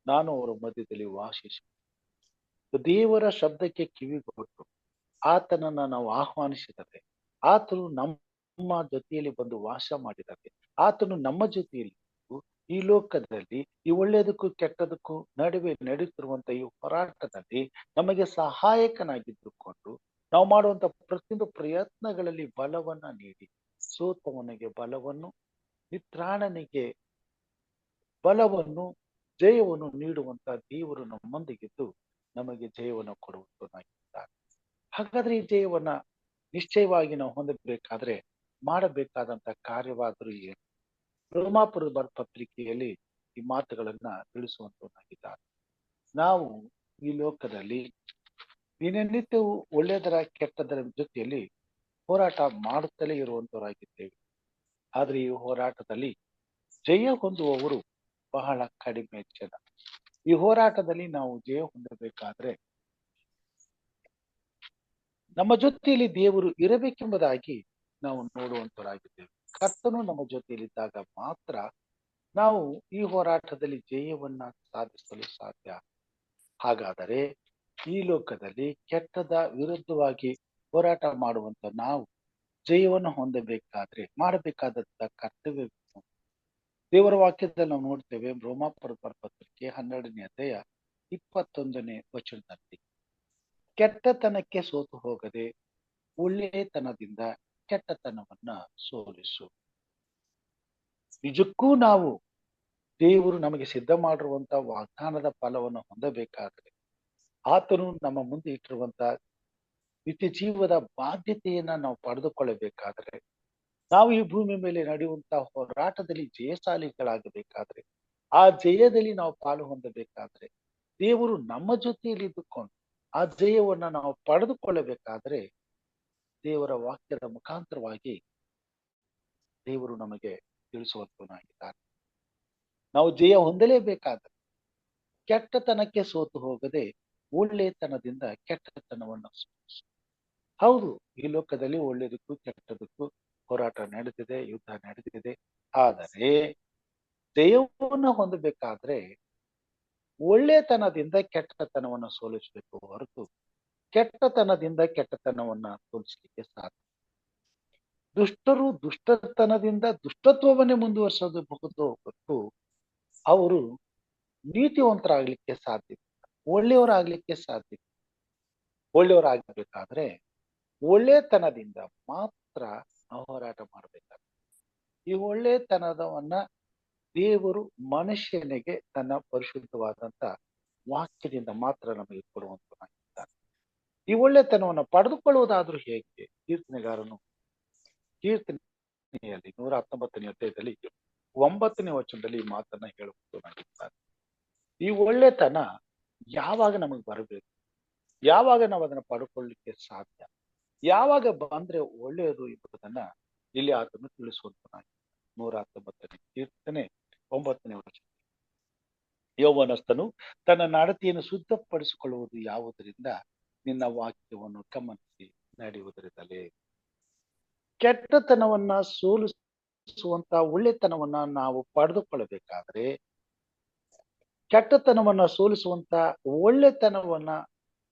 ನಾನು ಅವರ ಮಧ್ಯದಲ್ಲಿ ವಾಸಿಸಿ. ದೇವರ ಶಬ್ದಕ್ಕೆ ಕಿವಿಗೊಟ್ಟು ಆತನನ್ನ ನಾವು ಆಹ್ವಾನಿಸಿದರೆ, ಆತನು ನಮ್ಮ ಜೊತೆಯಲ್ಲಿ ಬಂದು ವಾಸ ಮಾಡಿದರೆ, ಆತನು ನಮ್ಮ ಜೊತೆಯಲ್ಲಿ ಈ ಲೋಕದಲ್ಲಿ ಈ ಒಳ್ಳೆಯದಕ್ಕೂ ಕೆಟ್ಟದಕ್ಕೂ ನಡುವೆ ನಡೆಯುತ್ತಿರುವಂತ ಈ ಹೋರಾಟದಲ್ಲಿ ನಮಗೆ ಸಹಾಯಕನಾಗಿದ್ದುಕೊಂಡು ನಾವು ಮಾಡುವಂತ ಪ್ರತಿಯೊಂದು ಪ್ರಯತ್ನಗಳಲ್ಲಿ ಬಲವನ್ನ ನೀಡಿ, ಸೋತವನಿಗೆ ಬಲವನ್ನು, ನಿತ್ರಾಣನಿಗೆ ಬಲವನ್ನು, ಜಯವನ್ನು ನೀಡುವಂತ ದೇವರು ನಮ್ಮೊಂದಿಗಿದ್ದು ನಮಗೆ ಜಯವನ್ನು ಕೊಡುವಂತನಾಗಿದ್ದಾರೆ. ಹಾಗಾದ್ರೆ ಈ ಜಯವನ್ನ ನಿಶ್ಚಯವಾಗಿ ನಾವು ಹೊಂದಬೇಕಾದ್ರೆ ಮಾಡಬೇಕಾದಂತ ಕಾರ್ಯವಾದರೂ ಏನು? ರೋಮಾಪುರದ ಪತ್ರಿಕೆಯಲ್ಲಿ ಈ ಮಾತುಗಳನ್ನ ತಿಳಿಸುವಂತವನಾಗಿದ್ದಾರೆ. ನಾವು ಈ ಲೋಕದಲ್ಲಿ ದಿನನಿತ್ಯವೂ ಒಳ್ಳೆಯದರ ಕೆಟ್ಟದರ ಜೊತೆಯಲ್ಲಿ ಹೋರಾಟ ಮಾಡುತ್ತಲೇ ಇರುವಂತವರಾಗಿದ್ದೇವೆ. ಆದ್ರೆ ಈ ಹೋರಾಟದಲ್ಲಿ ಜಯ ಹೊಂದುವವರು ಬಹಳ ಕಡಿಮೆ ಜನ. ಈ ಹೋರಾಟದಲ್ಲಿ ನಾವು ಜಯ ಹೊಂದಬೇಕಾದ್ರೆ ನಮ್ಮ ಜೊತೆಯಲ್ಲಿ ದೇವರು ಇರಬೇಕೆಂಬುದಾಗಿ ನಾವು ನೋಡುವಂತವರಾಗಿದ್ದೇವೆ. ಕರ್ತನು ನಮ್ಮ ಜೊತೆಯಲ್ಲಿದ್ದಾಗ ಮಾತ್ರ ನಾವು ಈ ಹೋರಾಟದಲ್ಲಿ ಜಯವನ್ನ ಸಾಧಿಸಲು ಸಾಧ್ಯ. ಹಾಗಾದರೆ ಈ ಲೋಕದಲ್ಲಿ ಕೆಟ್ಟದ ವಿರುದ್ಧವಾಗಿ ಹೋರಾಟ ಮಾಡುವಂತ ನಾವು ಜಯವನ್ನು ಹೊಂದಬೇಕಾದ್ರೆ ಮಾಡಬೇಕಾದಂತ ಕರ್ತವ್ಯ ದೇವರ ವಾಕ್ಯದಲ್ಲಿ ನಾವು ನೋಡ್ತೇವೆ. ರೋಮಾಪುರ ಪತ್ರಿಕೆ 12ನೇ ಅಧ್ಯಾಯ 21ನೇ ವಚನದಲ್ಲಿ, ಕೆಟ್ಟತನಕ್ಕೆ ಸೋತು ಹೋಗದೆ ಒಳ್ಳೆಯತನದಿಂದ ಕೆಟ್ಟತನವನ್ನ ಸೋಲಿಸು. ನಿಜಕ್ಕೂ ನಾವು ದೇವರು ನಮಗೆ ಸಿದ್ಧ ಮಾಡಿರುವಂತ ವಾಗ್ದಾನದ ಫಲವನ್ನು ಹೊಂದಬೇಕಾದ್ರೆ, ಆತನು ನಮ್ಮ ಮುಂದೆ ಇಟ್ಟಿರುವಂತ ನಿತ್ಯ ಜೀವದ ಬಾಧ್ಯತೆಯನ್ನ ನಾವು ಪಡೆದುಕೊಳ್ಳಬೇಕಾದ್ರೆ, ನಾವು ಈ ಭೂಮಿ ಮೇಲೆ ನಡೆಯುವಂತಹ ಹೋರಾಟದಲ್ಲಿ ಜಯಶಾಲಿಗಳಾಗಬೇಕಾದ್ರೆ, ಆ ಜಯದಲ್ಲಿ ನಾವು ಪಾಲು ಹೊಂದಬೇಕಾದ್ರೆ, ದೇವರು ನಮ್ಮ ಜೊತೆಯಲ್ಲಿ ಇದ್ದುಕೊಂಡು ಆ ಜಯವನ್ನ ನಾವು ಪಡೆದುಕೊಳ್ಳಬೇಕಾದ್ರೆ, ದೇವರ ವಾಕ್ಯದ ಮುಖಾಂತರವಾಗಿ ದೇವರು ನಮಗೆ ತಿಳಿಸುವಂತನಾಗಿದ್ದಾನೆ. ನಾವು ಜಯ ಹೊಂದಲೇಬೇಕಾದ್ರೆ ಕೆಟ್ಟತನಕ್ಕೆ ಸೋತು ಹೋಗದೆ ಒಳ್ಳೆತನದಿಂದ ಕೆಟ್ಟತನವನ್ನು ಸೋಲಿಸು. ಹೌದು, ಈ ಲೋಕದಲ್ಲಿ ಒಳ್ಳೆಯದಕ್ಕೂ ಕೆಟ್ಟದಕ್ಕೂ ಹೋರಾಟ ನಡೆದಿದೆ, ಯುದ್ಧ ನಡೆದಿದೆ. ಆದರೆ ಜಯವನ್ನು ಹೊಂದಬೇಕಾದ್ರೆ ಒಳ್ಳೆತನದಿಂದ ಕೆಟ್ಟತನವನ್ನು ಸೋಲಿಸಬೇಕು ಹೊರತು ಕೆಟ್ಟತನದಿಂದ ಕೆಟ್ಟತನವನ್ನ ಸೋಲಿಸಲಿಕ್ಕೆ ಸಾಧ್ಯ. ದುಷ್ಟರು ದುಷ್ಟತನದಿಂದ ದುಷ್ಟತ್ವವನ್ನೇ ಮುಂದುವರಿಸಬಹುದು ಹೊರತು ಅವರು ನೀತಿವಂತರಾಗ್ಲಿಕ್ಕೆ ಸಾಧ್ಯ, ಒಳ್ಳೆಯವರಾಗ್ಲಿಕ್ಕೆ ಸಾಧ್ಯ. ಒಳ್ಳೆಯವರಾಗಬೇಕಾದ್ರೆ ಒಳ್ಳೆತನದಿಂದ ಮಾತ್ರ ನಾವು ಹೋರಾಟ ಮಾಡಬೇಕಾಗ್ತದೆ. ಈ ಒಳ್ಳೆತನದವನ್ನ ದೇವರು ಮನುಷ್ಯನಿಗೆ ತನ್ನ ಪರಿಶುದ್ಧವಾದಂತ ವಾಕ್ಯದಿಂದ ಮಾತ್ರ ನಮಗೆ ಕೊಡುವಂತನಾಗಿದ್ದಾನೆ. ಈ ಒಳ್ಳೆತನವನ್ನು ಪಡೆದುಕೊಳ್ಳುವುದಾದ್ರೂ ಹೇಗೆ? ಕೀರ್ತನೆಗಾರನು ಕೀರ್ತನೆಯಲ್ಲಿ 119ನೇ ಅಧ್ಯಾಯದಲ್ಲಿ 9ನೇ ವಚನದಲ್ಲಿ ಈ ಮಾತನ್ನ ಹೇಳುವಂತನಾಗಿದ್ದಾನೆ. ಈ ಒಳ್ಳೆತನ ಯಾವಾಗ ನಮಗೆ ಬರಬೇಕು? ಯಾವಾಗ ನಾವು ಅದನ್ನ ಪಡ್ಕೊಳ್ಳಿಕ್ಕೆ ಸಾಧ್ಯ? ಯಾವಾಗ ಬಂದ್ರೆ ಒಳ್ಳೆಯದು ಎಂಬುದನ್ನ ಇಲ್ಲಿ ಆತನು ತಿಳಿಸುವಂತನಾಗಿ 119ನೇ ಕೀರ್ತನೆ 9ನೇ ವಚನ. ಯೌವನಸ್ಥನು ತನ್ನ ನಡತೆಯನ್ನು ಶುದ್ಧಪಡಿಸಿಕೊಳ್ಳುವುದು ಯಾವುದರಿಂದ? ನಿನ್ನ ವಾಕ್ಯವನ್ನು ಗಮನಿಸಿ ನಡೆಯುವುದರಿಂದಲೇ. ಕೆಟ್ಟತನವನ್ನ ಸೋಲಿಸುವಂತ ಒಳ್ಳೆತನವನ್ನ ನಾವು ಪಡೆದುಕೊಳ್ಳಬೇಕಾದ್ರೆ, ಕೆಟ್ಟತನವನ್ನ ಸೋಲಿಸುವಂತ ಒಳ್ಳೆತನವನ್ನ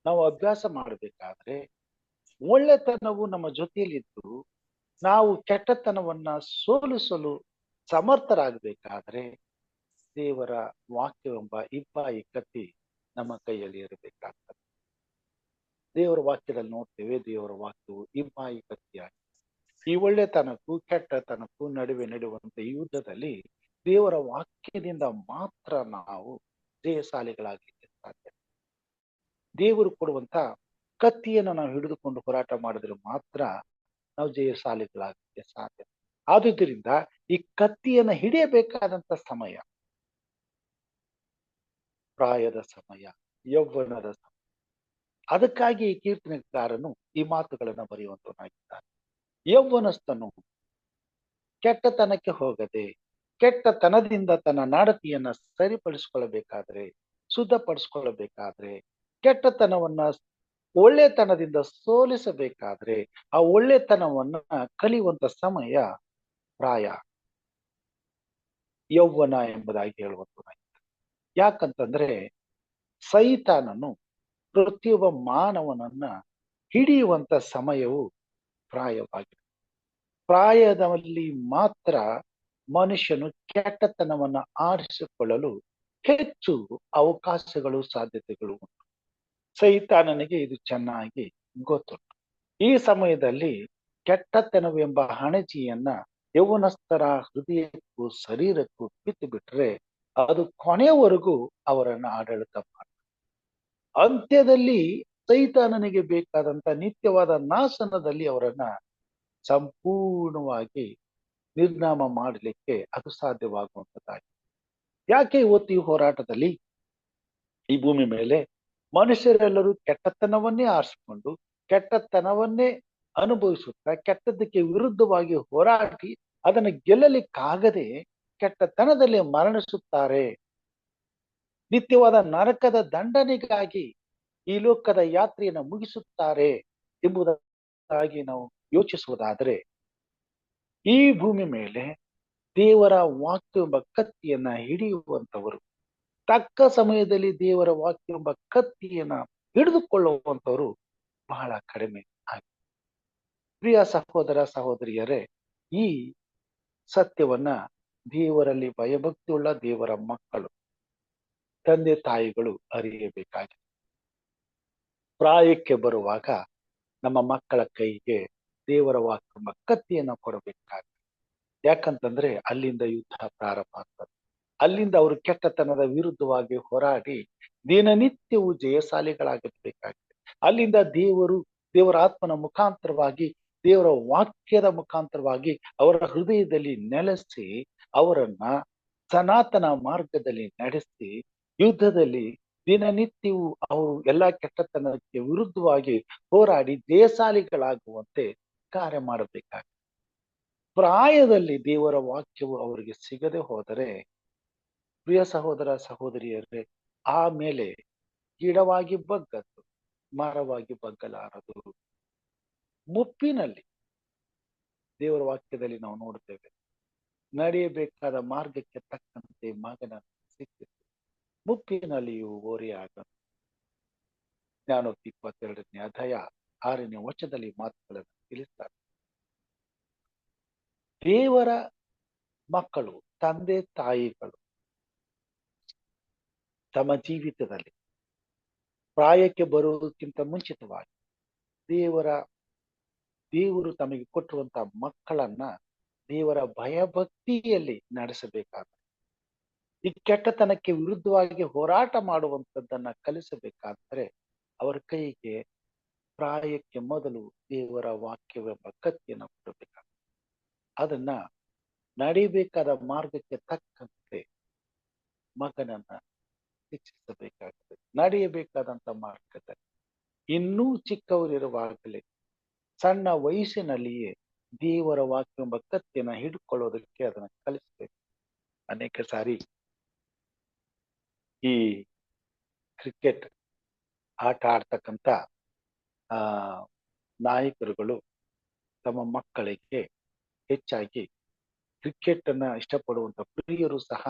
ನಾವು ಅಭ್ಯಾಸ ಮಾಡಬೇಕಾದ್ರೆ, ಒಳ್ಳೆತನವು ನಮ್ಮ ಜೊತೆಯಲ್ಲಿದ್ದು ನಾವು ಕೆಟ್ಟತನವನ್ನ ಸೋಲಿಸಲು ಸಮರ್ಥರಾಗಬೇಕಾದ್ರೆ ದೇವರ ವಾಕ್ಯವೆಂಬ ಇಬ್ಬಾಯಿ ಕತ್ತಿ ನಮ್ಮ ಕೈಯಲ್ಲಿ ಇರಬೇಕಾಗ್ತದೆ. ದೇವರ ವಾಕ್ಯದಲ್ಲಿ ನೋಡ್ತೇವೆ, ದೇವರ ವಾಕ್ಯವು ಇಬ್ಬಾಯಿ ಕತ್ತಿಯಾಗಿ ಈ ಒಳ್ಳೆತನಕ್ಕೂ ಕೆಟ್ಟತನಕ್ಕೂ ನಡುವೆ ನಡೆಯುವಂತ ಯುದ್ಧದಲ್ಲಿ ದೇವರ ವಾಕ್ಯದಿಂದ ಮಾತ್ರ ನಾವು ಜಯಶಾಲಿಗಳಾಗಲಿಕ್ಕೆ ಸಾಧ್ಯ. ದೇವರು ಕೊಡುವಂತ ಕತ್ತಿಯನ್ನು ನಾವು ಹಿಡಿದುಕೊಂಡು ಹೋರಾಟ ಮಾಡಿದ್ರೆ ಮಾತ್ರ ನಾವು ಜಯಶಾಲಿಗಳಾಗಲಿಕ್ಕೆ ಸಾಧ್ಯ. ಆದುದರಿಂದ ಈ ಕತ್ತಿಯನ್ನು ಹಿಡಿಯಬೇಕಾದಂತ ಸಮಯ ಪ್ರಾಯದ ಸಮಯ, ಯೌವನದ ಸಮಯ. ಅದಕ್ಕಾಗಿ ಈ ಕೀರ್ತನೆಗಾರನು ಈ ಮಾತುಗಳನ್ನು ಬರೆಯುವಂತನಾಗಿದ್ದಾನೆ. ಯೌವನಸ್ಥನು ಕೆಟ್ಟತನಕ್ಕೆ ಹೋಗದೆ ಕೆಟ್ಟತನದಿಂದ ತನ್ನ ನಡತೆಯನ್ನ ಸರಿಪಡಿಸಿಕೊಳ್ಳಬೇಕಾದ್ರೆ, ಶುದ್ಧಪಡಿಸಿಕೊಳ್ಳಬೇಕಾದ್ರೆ, ಕೆಟ್ಟತನವನ್ನ ಒಳ್ಳೆತನದಿಂದ ಸೋಲಿಸಬೇಕಾದ್ರೆ, ಆ ಒಳ್ಳೆತನವನ್ನ ಕಲಿಯುವಂತ ಸಮಯ ಪ್ರಾಯ, ಯೌವನ ಎಂಬುದಾಗಿ ಹೇಳುವಂತನಾಗಿದೆ. ಯಾಕಂತಂದ್ರೆ ಸೈತಾನನು ಪ್ರತಿಯೊಬ್ಬ ಮಾನವನನ್ನ ಹಿಡಿಯುವಂತ ಸಮಯವು ಪ್ರಾಯವಾಗಿದೆ. ಪ್ರಾಯದಲ್ಲಿ ಮಾತ್ರ ಮನುಷ್ಯನು ಕೆಟ್ಟತನವನ್ನ ಆರಿಸಿಕೊಳ್ಳಲು ಹೆಚ್ಚು ಅವಕಾಶಗಳು, ಸಾಧ್ಯತೆಗಳು ಉಂಟು. ಸೈತಾನನಿಗೆ ಇದು ಚೆನ್ನಾಗಿ ಗೊತ್ತುಂಟು. ಈ ಸಮಯದಲ್ಲಿ ಕೆಟ್ಟತನವೆಂಬ ಹಣಜಿಯನ್ನ ಯೌವನಸ್ಥರ ಹೃದಯಕ್ಕೂ ಶರೀರಕ್ಕೂ ಬಿತ್ತು ಬಿಟ್ರೆ ಅದು ಕೊನೆಯವರೆಗೂ ಅವರನ್ನ ಆಡಳಿತ ಮಾಡ್ತಾರೆ. ಅಂತ್ಯದಲ್ಲಿ ಸೈತಾನನಿಗೆ ಬೇಕಾದಂತ ನಿತ್ಯವಾದ ನಾಶನದಲ್ಲಿ ಅವರನ್ನ ಸಂಪೂರ್ಣವಾಗಿ ನಿರ್ನಾಮ ಮಾಡಲಿಕ್ಕೆ ಅದು ಸಾಧ್ಯವಾಗುವಂತದ್ದಾಗಿದೆ. ಯಾಕೆ ಇವತ್ತು ಈ ಹೋರಾಟದಲ್ಲಿ ಈ ಭೂಮಿ ಮೇಲೆ ಮನುಷ್ಯರೆಲ್ಲರೂ ಕೆಟ್ಟತನವನ್ನೇ ಆರಿಸಿಕೊಂಡು ಕೆಟ್ಟತನವನ್ನೇ ಅನುಭವಿಸುತ್ತಾ ಕೆಟ್ಟದಕ್ಕೆ ವಿರುದ್ಧವಾಗಿ ಹೋರಾಡಿ ಅದನ್ನು ಗೆಲ್ಲಲಿಕ್ಕಾಗದೆ ಕೆಟ್ಟತನದಲ್ಲಿ ಮರಣಿಸುತ್ತಾರೆ. ನಿತ್ಯವಾದ ನರಕದ ದಂಡನೆಗಾಗಿ ಈ ಲೋಕದ ಯಾತ್ರೆಯನ್ನು ಮುಗಿಸುತ್ತಾರೆ ಎಂಬುದಾಗಿ ನಾವು ಯೋಚಿಸುವುದಾದರೆ, ಈ ಭೂಮಿ ಮೇಲೆ ದೇವರ ವಾಕ್ಯ ಎಂಬ ಕತ್ತಿಯನ್ನ ಹಿಡಿಯುವಂತವರು, ತಕ್ಕ ಸಮಯದಲ್ಲಿ ದೇವರ ವಾಕ್ಯ ಎಂಬ ಕತ್ತಿಯನ್ನ ಹಿಡಿದುಕೊಳ್ಳುವಂತವರು ಬಹಳ ಕಡಿಮೆ ಆಗಿದೆ. ಪ್ರಿಯ ಸಹೋದರ ಸಹೋದರಿಯರೇ, ಈ ಸತ್ಯವನ್ನ ದೇವರಲ್ಲಿ ಭಯಭಕ್ತಿಯುಳ್ಳ ದೇವರ ಮಕ್ಕಳು, ತಂದೆ ತಾಯಿಗಳು ಅರಿಯಬೇಕಾಗಿದೆ. ಪ್ರಾಯಕ್ಕೆ ಬರುವಾಗ ನಮ್ಮ ಮಕ್ಕಳ ಕೈಗೆ ದೇವರ ವಾಕ್ಯ ಕತ್ತಿಯನ್ನ ಕೊಡಬೇಕಾಗಿದೆ. ಯಾಕಂತಂದ್ರೆ ಅಲ್ಲಿಂದ ಯುದ್ಧ ಪ್ರಾರಂಭ ಆಗ್ತದೆ. ಅಲ್ಲಿಂದ ಅವರು ಕೆಟ್ಟತನದ ವಿರುದ್ಧವಾಗಿ ಹೋರಾಡಿ ದಿನನಿತ್ಯವೂ ಜಯಶಾಲಿಗಳಾಗಬೇಕಾಗಿದೆ. ಅಲ್ಲಿಂದ ದೇವರ ಆತ್ಮನ ಮುಖಾಂತರವಾಗಿ, ದೇವರ ವಾಕ್ಯದ ಮುಖಾಂತರವಾಗಿ ಅವರ ಹೃದಯದಲ್ಲಿ ನೆಲೆಸಿ ಅವರನ್ನ ಸನಾತನ ಮಾರ್ಗದಲ್ಲಿ ನಡೆಸಿ ಯುದ್ಧದಲ್ಲಿ ದಿನನಿತ್ಯವೂ ಅವರು ಎಲ್ಲಾ ಕೆಟ್ಟತನಕ್ಕೆ ವಿರುದ್ಧವಾಗಿ ಹೋರಾಡಿ ಜಯಶಾಲಿಗಳಾಗುವಂತೆ ಕಾರ್ಯ ಮಾಡಬೇಕಾಗಿದೆ. ಪ್ರಾಯದಲ್ಲಿ ದೇವರ ವಾಕ್ಯವು ಅವರಿಗೆ ಸಿಗದೆ ಹೋದರೆ, ಪ್ರಿಯ ಸಹೋದರ ಸಹೋದರಿಯರೇ, ಆಮೇಲೆ ಗಿಡವಾಗಿ ಬಗ್ಗದ್ದು ಮರವಾಗಿ ಬಗ್ಗಲಾರದು. ಮುಪ್ಪಿನಲ್ಲಿ ದೇವರ ವಾಕ್ಯದಲ್ಲಿ ನಾವು ನೋಡ್ತೇವೆ, ನಡೆಯಬೇಕಾದ ಮಾರ್ಗಕ್ಕೆ ತಕ್ಕಂತೆ ಮಗನನ್ನು ಸಿಕ್ಕಿತು, ಮುಪ್ಪಿನಲ್ಲಿಯೂ ಓರೆಯಾಗನು. ಜ್ಞಾನೋಕ್ತಿ 22ನೇ ಅಧ್ಯಾಯ 6ನೇ ವಚನದಲ್ಲಿ ಮಾತುಗಳನ್ನು ತಿಳಿಸ್ತಾರೆ. ದೇವರ ಮಕ್ಕಳು, ತಂದೆ ತಾಯಿಗಳು ತಮ್ಮ ಜೀವಿತದಲ್ಲಿ ಪ್ರಾಯಕ್ಕೆ ಬರುವುದಕ್ಕಿಂತ ಮುಂಚಿತವಾಗಿ ದೇವರು ತಮಗೆ ಕೊಟ್ಟಿರುವಂತಹ ಮಕ್ಕಳನ್ನ ದೇವರ ಭಯಭಕ್ತಿಯಲ್ಲಿ ನಡೆಸಬೇಕಾದ್ರೆ, ಈ ಕೆಟ್ಟತನಕ್ಕೆ ವಿರುದ್ಧವಾಗಿ ಹೋರಾಟ ಮಾಡುವಂಥದ್ದನ್ನ ಕಲಿಸಬೇಕಾದ್ರೆ ಅವರ ಕೈಗೆ ಪ್ರಾಯಕ್ಕೆ ಮೊದಲು ದೇವರ ವಾಕ್ಯವೆಂಬ ಕತ್ತಿಯನ್ನು ಕೊಡಬೇಕಾಗ್ತದೆ. ಅದನ್ನ ನಡಿಬೇಕಾದ ಮಾರ್ಗಕ್ಕೆ ತಕ್ಕಂತೆ ಮಗನನ್ನ ಶಿಕ್ಷಿಸಬೇಕಾಗ್ತದೆ. ನಡೆಯಬೇಕಾದಂತ ಮಾರ್ಗದಲ್ಲಿ ಇನ್ನೂ ಚಿಕ್ಕವರಿರುವಾಗಲೇ, ಸಣ್ಣ ವಯಸ್ಸಿನಲ್ಲಿಯೇ ದೇವರ ವಾಕ್ಯವೆಂಬ ಕತ್ತಿಯನ್ನ ಹಿಡ್ಕೊಳ್ಳೋದಕ್ಕೆ ಅದನ್ನ ಕಲಿಸ್ಬೇಕು. ಅನೇಕ ಸಾರಿ ಈ ಕ್ರಿಕೆಟ್ ಆಟ ಆಡ್ತಕ್ಕಂಥ ನಾಯಕರುಗಳು ತಮ್ಮ ಮಕ್ಕಳಿಗೆ, ಹೆಚ್ಚಾಗಿ ಕ್ರಿಕೆಟ್ ಅನ್ನ ಇಷ್ಟಪಡುವಂತ ಪ್ರಿಯರು ಸಹ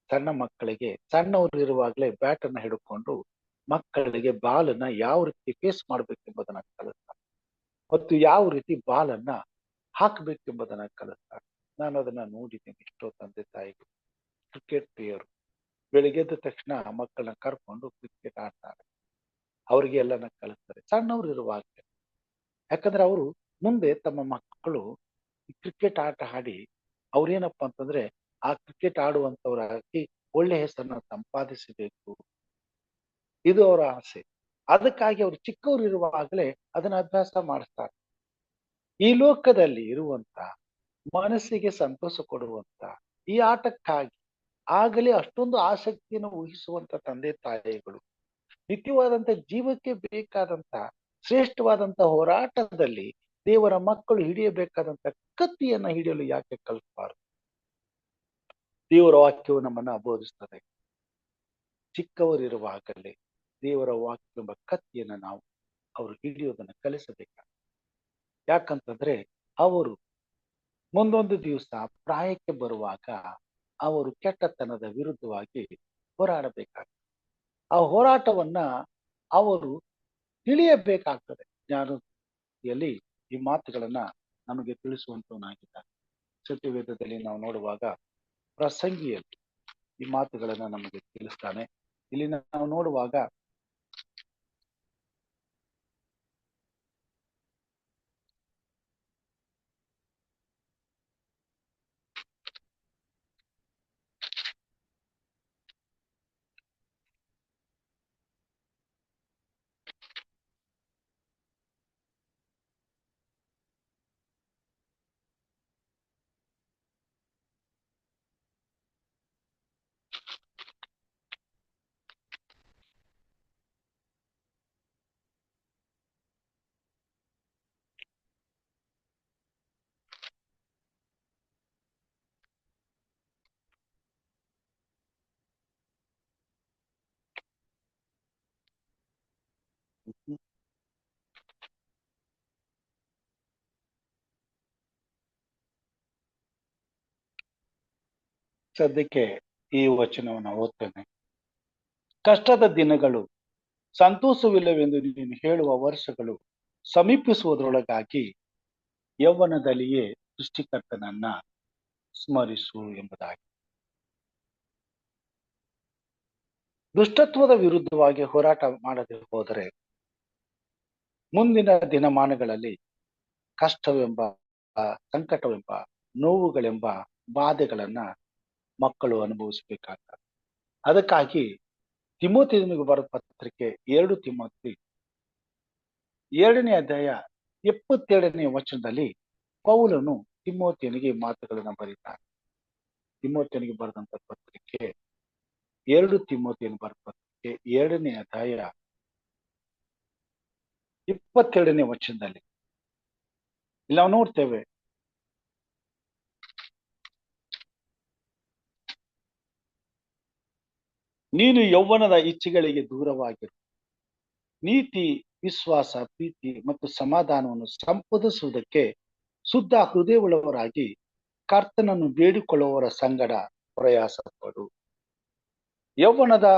ಸಣ್ಣ ಮಕ್ಕಳಿಗೆ ಸಣ್ಣವರು ಇರುವಾಗಲೇ ಬ್ಯಾಟ್ ಅನ್ನ ಹಿಡ್ಕೊಂಡು ಮಕ್ಕಳಿಗೆ ಬಾಲನ್ನ ಯಾವ ರೀತಿ ಫೇಸ್ ಮಾಡ್ಬೇಕೆಂಬುದನ್ನ ಕಲಿಸ್ತಾರೆ ಮತ್ತು ಯಾವ ರೀತಿ ಬಾಲನ್ನ ಹಾಕಬೇಕೆಂಬುದನ್ನ ಕಲಿಸ್ತಾರೆ. ನಾನು ಅದನ್ನ ನೋಡಿದ್ದೀನಿ. ಎಷ್ಟೋ ತಂದೆ ತಾಯಿಗಳು, ಕ್ರಿಕೆಟ್ ಪ್ರಿಯರು ಬೆಳಿಗ್ಗೆ ಎದ್ದ ತಕ್ಷಣ ಮಕ್ಕಳನ್ನ ಕರ್ಕೊಂಡು ಕ್ರಿಕೆಟ್ ಆಡ್ತಾರೆ. ಅವ್ರಿಗೆ ಎಲ್ಲನ ಕಲಿಸ್ತಾರೆ ಸಣ್ಣವ್ರು ಇರುವಾಗಲೇ. ಯಾಕಂದ್ರೆ ಅವರು ಮುಂದೆ ತಮ್ಮ ಮಕ್ಕಳು ಕ್ರಿಕೆಟ್ ಆಟ ಆಡಿ ಅವ್ರೇನಪ್ಪ ಅಂತಂದ್ರೆ ಆ ಕ್ರಿಕೆಟ್ ಆಡುವಂತವರಾಗಿ ಒಳ್ಳೆ ಹೆಸರನ್ನ ಸಂಪಾದಿಸಬೇಕು, ಇದು ಅವರ ಆಸೆ. ಅದಕ್ಕಾಗಿ ಅವರು ಚಿಕ್ಕವರು ಇರುವಾಗಲೇ ಅದನ್ನ ಅಭ್ಯಾಸ ಮಾಡಿಸ್ತಾರೆ. ಈ ಲೋಕದಲ್ಲಿ ಇರುವಂತ ಮನಸ್ಸಿಗೆ ಸಂತೋಷ ಕೊಡುವಂತ ಈ ಆಟಕ್ಕಾಗಿ ಆಗಲೇ ಅಷ್ಟೊಂದು ಆಸಕ್ತಿಯನ್ನು ಊಹಿಸುವಂತ ತಂದೆ ತಾಯಿಗಳು ನಿತ್ಯವಾದಂತ ಜೀವಕ್ಕೆ ಬೇಕಾದಂತ ಶ್ರೇಷ್ಠವಾದಂತ ಹೋರಾಟದಲ್ಲಿ ದೇವರ ಮಕ್ಕಳು ಹಿಡಿಯಬೇಕಾದಂತ ಕತ್ತಿಯನ್ನ ಹಿಡಿಯಲು ಯಾಕೆ ಕಲಿಸಬಾರದು? ದೇವರ ವಾಕ್ಯವು ನಮ್ಮನ್ನ ಬೋಧಿಸ್ತದೆ. ಚಿಕ್ಕವರಿರುವಾಗಲೇ ದೇವರ ವಾಕ್ಯ ಎಂಬ ಕತ್ತಿಯನ್ನ ನಾವು ಅವರು ಹಿಡಿಯೋದನ್ನ ಕಲಿಸಬೇಕಾಗ. ಯಾಕಂತಂದ್ರೆ ಅವರು ಮುಂದೊಂದು ದಿವಸ ಪ್ರಾಯಕ್ಕೆ ಬರುವಾಗ ಅವರು ಕೆಟ್ಟತನದ ವಿರುದ್ಧವಾಗಿ ಹೋರಾಡಬೇಕಾಗ್ತದೆ. ಆ ಹೋರಾಟವನ್ನ ಅವರು ತಿಳಿಯಬೇಕಾಗ್ತದೆ. ಜ್ಞಾನದಲ್ಲಿ ಈ ಮಾತುಗಳನ್ನ ನಮಗೆ ತಿಳಿಸುವಂತವನಾಗಿದ್ದಾನೆ. ಸತ್ಯವೇದದಲ್ಲಿ ನಾವು ನೋಡುವಾಗ ಪ್ರಸಂಗಿಯಲ್ಲಿ ಈ ಮಾತುಗಳನ್ನ ನಮಗೆ ತಿಳಿಸ್ತಾನೆ. ಇಲ್ಲಿ ನಾವು ನೋಡುವಾಗ ಸದ್ಯಕ್ಕೆ ಈ ವಚನವನ್ನು ಓದ್ತೇನೆ. ಕಷ್ಟದ ದಿನಗಳು, ಸಂತೋಷವಿಲ್ಲವೆಂದು ನೀನು ಹೇಳುವ ವರ್ಷಗಳು ಸಮೀಪಿಸುವುದರೊಳಗಾಗಿ ಯೌವನದಲ್ಲಿಯೇ ಸೃಷ್ಟಿಕರ್ತನನ್ನ ಸ್ಮರಿಸು ಎಂಬುದಾಗಿ. ದುಷ್ಟತ್ವದ ವಿರುದ್ಧವಾಗಿ ಹೋರಾಟ ಮಾಡದೆ ಹೋದರೆ ಮುಂದಿನ ದಿನಮಾನಗಳಲ್ಲಿ ಕಷ್ಟವೆಂಬ, ಸಂಕಟವೆಂಬ, ನೋವುಗಳೆಂಬ ಬಾಧೆಗಳನ್ನ ಮಕ್ಕಳು ಅನುಭವಿಸಬೇಕಾಗ್ತದೆ. ಅದಕ್ಕಾಗಿ ತಿಮೋಥೆಯನಿಗೆ ಬರೆದ ಪತ್ರಿಕೆ 2 ತಿಮೋಥಿ 2ನೇ ಅಧ್ಯಾಯ 77ನೇ ವಚನದಲ್ಲಿ ಪೌಲನು ತಿಮೋಥೆಯನಿಗೆ ಮಾತುಗಳನ್ನು ಬರೀತಾರೆ. ತಿಮೋಥೆಯನಿಗೆ ಬರೆದಂತ ಪತ್ರಿಕೆ 2 ತಿಮೋಥೆಯನಿಗೆ ಬರೆದ ಪತ್ರಿಕೆ 2ನೇ ಅಧ್ಯಾಯ 22ನೇ ವಚನದಲ್ಲಿ ಇಲ್ಲಿ ನಾವು ನೋಡ್ತೇವೆ, ನೀನು ಯೌವನದ ಇಚ್ಛೆಗಳಿಗೆ ದೂರವಾಗಿರು, ನೀತಿ, ವಿಶ್ವಾಸ, ಪ್ರೀತಿ ಮತ್ತು ಸಮಾಧಾನವನ್ನು ಸಂಪಾದಿಸುವುದಕ್ಕೆ ಶುದ್ಧ ಹೃದಯವುಳ್ಳವರಾಗಿ ಕರ್ತನನ್ನು ಬೇಡಿಕೊಳ್ಳುವವರ ಸಂಗಡ ಪ್ರಯಾಸ ಪಡು. ಯೌವನದ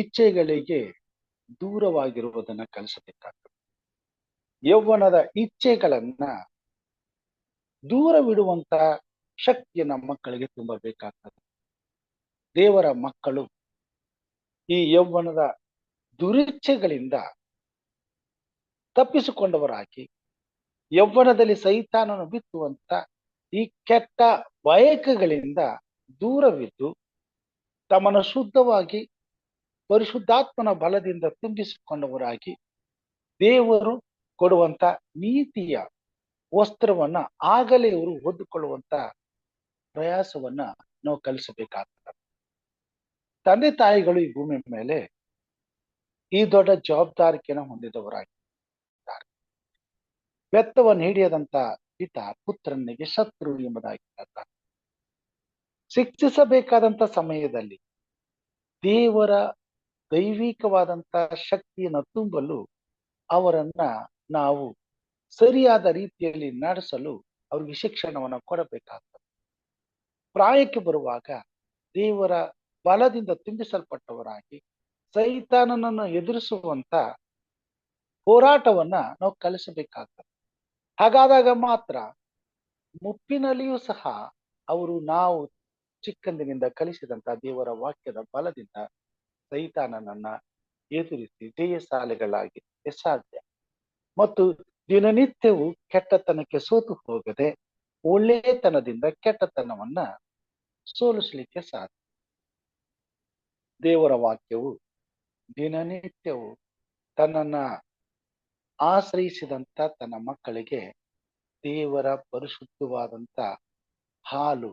ಇಚ್ಛೆಗಳಿಗೆ ದೂರವಾಗಿರುವುದನ್ನ ಕಲಿಸಬೇಕಾಗ್ತದೆ. ಯೌವನದ ಇಚ್ಛೆಗಳನ್ನ ದೂರವಿಡುವಂತ ಶಕ್ತಿಯನ್ನ ಮಕ್ಕಳಿಗೆ ತುಂಬಬೇಕಾಗ್ತದೆ. ದೇವರ ಮಕ್ಕಳು ಈ ಯೌವನದ ದುರಿಚ್ಛೆಗಳಿಂದ ತಪ್ಪಿಸಿಕೊಂಡವರಾಗಿ, ಯೌವನದಲ್ಲಿ ಸೈತಾನನು ಬಿತ್ತುವಂತ ಈ ಕೆಟ್ಟ ಬಯಕೆಗಳಿಂದ ದೂರವಿದ್ದು ತಮ್ಮನ್ನು ಶುದ್ಧವಾಗಿ ಪರಿಶುದ್ಧಾತ್ಮನ ಬಲದಿಂದ ತುಂಬಿಸಿಕೊಂಡವರಾಗಿ ದೇವರು ಕೊಡುವಂತ ನೀತಿಯ ವಸ್ತ್ರವನ್ನ ಆಗಲೇ ಇವರು ಹೊದ್ದುಕೊಳ್ಳುವಂತ ಪ್ರಯಾಸವನ್ನ ನಾವು ಕಲಿಸಬೇಕಾಗ್ತದೆ. ತಂದೆ ತಾಯಿಗಳು ಈ ಭೂಮಿ ಮೇಲೆ ಈ ದೊಡ್ಡ ಜವಾಬ್ದಾರಿಕೆಯನ್ನು ಹೊಂದಿದವರಾಗಿದ್ದಾರೆ. ಬೆತ್ತವನ್ನು ಹಿಡಿಯದಂತ ಪಿತ ಪುತ್ರನಿಗೆ ಶತ್ರು ಎಂಬುದಾಗಿ ಹೇಳ್ತಾರೆ. ಶಿಕ್ಷಿಸಬೇಕಾದಂತ ಸಮಯದಲ್ಲಿ ದೇವರ ದೈವಿಕವಾದಂತ ಶಕ್ತಿಯನ್ನು ತುಂಬಲು ಅವರನ್ನ ನಾವು ಸರಿಯಾದ ರೀತಿಯಲ್ಲಿ ನಡೆಸಲು ಅವ್ರಿಗೆ ಶಿಕ್ಷಣವನ್ನು ಕೊಡಬೇಕಾಗ್ತದೆ. ಪ್ರಾಯಕ್ಕೆ ಬರುವಾಗ ದೇವರ ಬಲದಿಂದ ತುಂಬಿಸಲ್ಪಟ್ಟವರಾಗಿ ಸೈತಾನನನ್ನು ಎದುರಿಸುವಂತ ಹೋರಾಟವನ್ನ ನಾವು ಕಲಿಸಬೇಕಾಗ್ತದೆ. ಹಾಗಾದಾಗ ಮಾತ್ರ ಮುಪ್ಪಿನಲ್ಲಿಯೂ ಸಹ ಅವರು ನಾವು ಚಿಕ್ಕಂದಿನಿಂದ ಕಲಿಸಿದಂತ ದೇವರ ವಾಕ್ಯದ ಬಲದಿಂದ ಸೈತಾನನನ್ನ ಎದುರಿಸಿ ಜಯಶಾಲಿಗಳಾಗಿ ಸಾಧ್ಯ. ಮತ್ತು ದಿನನಿತ್ಯವೂ ಕೆಟ್ಟತನಕ್ಕೆ ಸೋತು ಹೋಗದೆ ಒಳ್ಳೆಯತನದಿಂದ ಕೆಟ್ಟತನವನ್ನ ಸೋಲಿಸಲಿಕ್ಕೆ ಸಾಧ್ಯ. ದೇವರ ವಾಕ್ಯವು ದಿನನಿತ್ಯವೂ ತನ್ನನ್ನ ಆಶ್ರಯಿಸಿದಂತ ತನ್ನ ಮಕ್ಕಳಿಗೆ ದೇವರ ಪರಿಶುದ್ಧವಾದಂತ ಹಾಲು,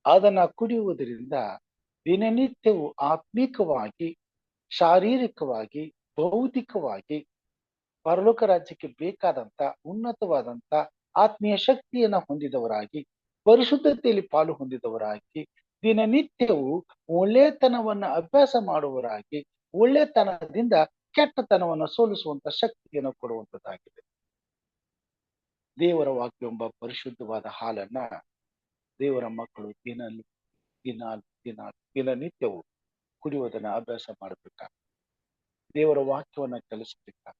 ಅದನ್ನ ಕುಡಿಯುವುದರಿಂದ ದಿನನಿತ್ಯವೂ ಆತ್ಮಿಕವಾಗಿ, ಶಾರೀರಿಕವಾಗಿ, ಭೌತಿಕವಾಗಿ ಪರಲೋಕ ರಾಜ್ಯಕ್ಕೆ ಬೇಕಾದಂತ ಉನ್ನತವಾದಂತ ಆತ್ಮೀಯ ಶಕ್ತಿಯನ್ನ ಹೊಂದಿದವರಾಗಿ, ಪರಿಶುದ್ಧತೆಯಲ್ಲಿ ಪಾಲು ಹೊಂದಿದವರಾಗಿ, ದಿನನಿತ್ಯವೂ ಒಳ್ಳೆತನವನ್ನ ಅಭ್ಯಾಸ ಮಾಡುವವರಾಗಿ, ಒಳ್ಳೆತನದಿಂದ ಕೆಟ್ಟತನವನ್ನು ಸೋಲಿಸುವಂತ ಶಕ್ತಿಯನ್ನು ಕೊಡುವಂತದ್ದಾಗಿದೆ. ದೇವರ ವಾಕ್ಯ ಎಂಬ ಪರಿಶುದ್ಧವಾದ ಹಾಲನ್ನ ದೇವರ ಮಕ್ಕಳು ದಿನನಿತ್ಯವೂ ಕುಡಿಯುವುದನ್ನ ಅಭ್ಯಾಸ ಮಾಡಬೇಕಾಗ, ದೇವರ ವಾಕ್ಯವನ್ನ ಕಲಿಸಬೇಕಾಗ,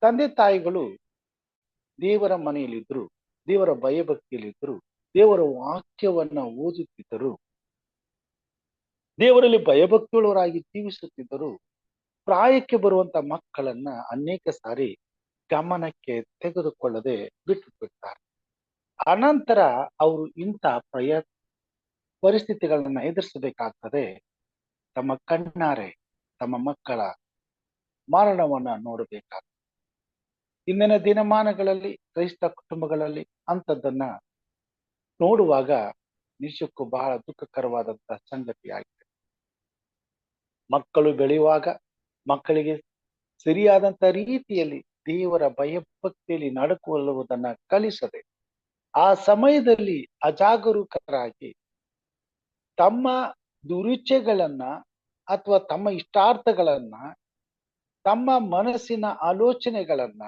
ತಂದೆ ತಾಯಿಗಳು ದೇವರ ಮನೆಯಲ್ಲಿದ್ರು, ದೇವರ ಭಯಭಕ್ತಿಯಲ್ಲಿದ್ರು, ದೇವರ ವಾಕ್ಯವನ್ನ ಓದುತ್ತಿದ್ದರು, ದೇವರಲ್ಲಿ ಭಯಭಕ್ತಿಯುಳ್ಳವರಾಗಿ ಜೀವಿಸುತ್ತಿದ್ದರು, ಪ್ರಾಯಕ್ಕೆ ಬರುವಂತ ಮಕ್ಕಳನ್ನ ಅನೇಕ ಸಾರಿ ಗಮನಕ್ಕೆ ತೆಗೆದುಕೊಳ್ಳದೆ ಬಿಟ್ಟು ಬಿಡ್ತಾರೆ. ಅನಂತರ ಅವರು ಇಂಥ ಪರಿಸ್ಥಿತಿಗಳನ್ನ ಎದುರಿಸಬೇಕಾಗ್ತದೆ. ತಮ್ಮ ಕಣ್ಣಾರೆ ತಮ್ಮ ಮಕ್ಕಳ ಮರಣವನ್ನ ನೋಡಬೇಕಾಗ್ತದೆ. ಇಂದಿನ ದಿನಮಾನಗಳಲ್ಲಿ ಕ್ರೈಸ್ತ ಕುಟುಂಬಗಳಲ್ಲಿ ಅಂಥದ್ದನ್ನ ನೋಡುವಾಗ ನಿಜಕ್ಕೂ ಬಹಳ ದುಃಖಕರವಾದಂತಹ ಸಂಗತಿಯಾಗಿದೆ. ಮಕ್ಕಳು ಬೆಳೆಯುವಾಗ ಮಕ್ಕಳಿಗೆ ಸರಿಯಾದಂತ ರೀತಿಯಲ್ಲಿ ದೇವರ ಭಯಭಕ್ತಿಯಲ್ಲಿ ನಡ್ಕೊಳ್ಳುವುದನ್ನ ಕಲಿಸದೆ ಆ ಸಮಯದಲ್ಲಿ ಅಜಾಗರೂಕರಾಗಿ ತಮ್ಮ ದುರುಚ್ಛೆಗಳನ್ನ ಅಥವಾ ತಮ್ಮ ಇಷ್ಟಾರ್ಥಗಳನ್ನ, ತಮ್ಮ ಮನಸ್ಸಿನ ಆಲೋಚನೆಗಳನ್ನ